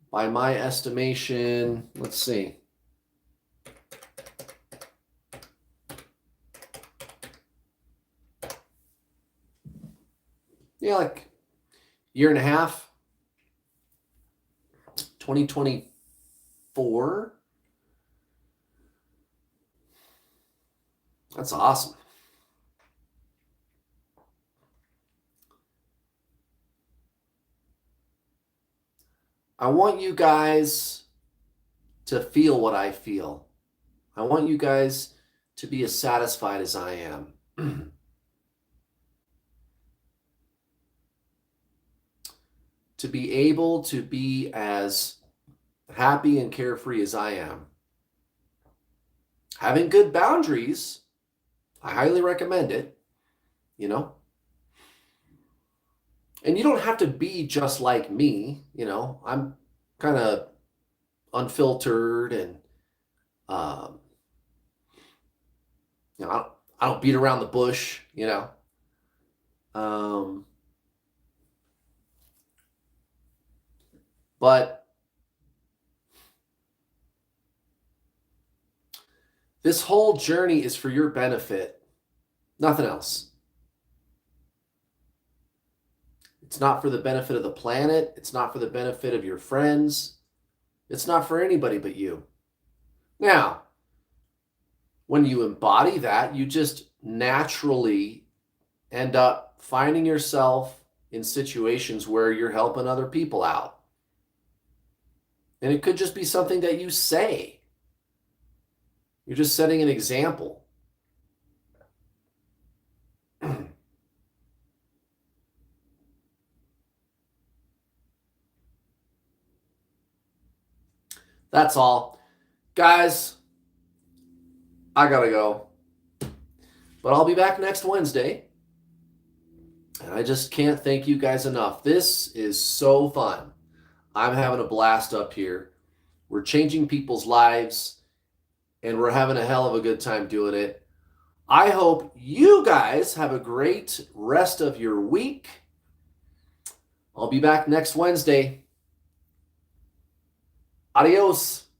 By my estimation, let's see. Yeah, like year and a half, 2024. That's awesome. I want you guys to feel what I feel. I want you guys to be as satisfied as I am. To be able to be as happy and carefree as I am. Having good boundaries, I highly recommend it, you know. And you don't have to be just like me, you know. I'm kind of unfiltered and you know, I don't beat around the bush, you know. But this whole journey is for your benefit, nothing else. It's not for the benefit of the planet. It's not for the benefit of your friends. It's not for anybody but you. Now, when you embody that, you just naturally end up finding yourself in situations where you're helping other people out. And it could just be something that you say. You're just setting an example. That's all. Guys, I gotta go. But I'll be back next Wednesday. And I just can't thank you guys enough. This is so fun. I'm having a blast up here. We're changing people's lives, and we're having a hell of a good time doing it. I hope you guys have a great rest of your week. I'll be back next Wednesday. Adios.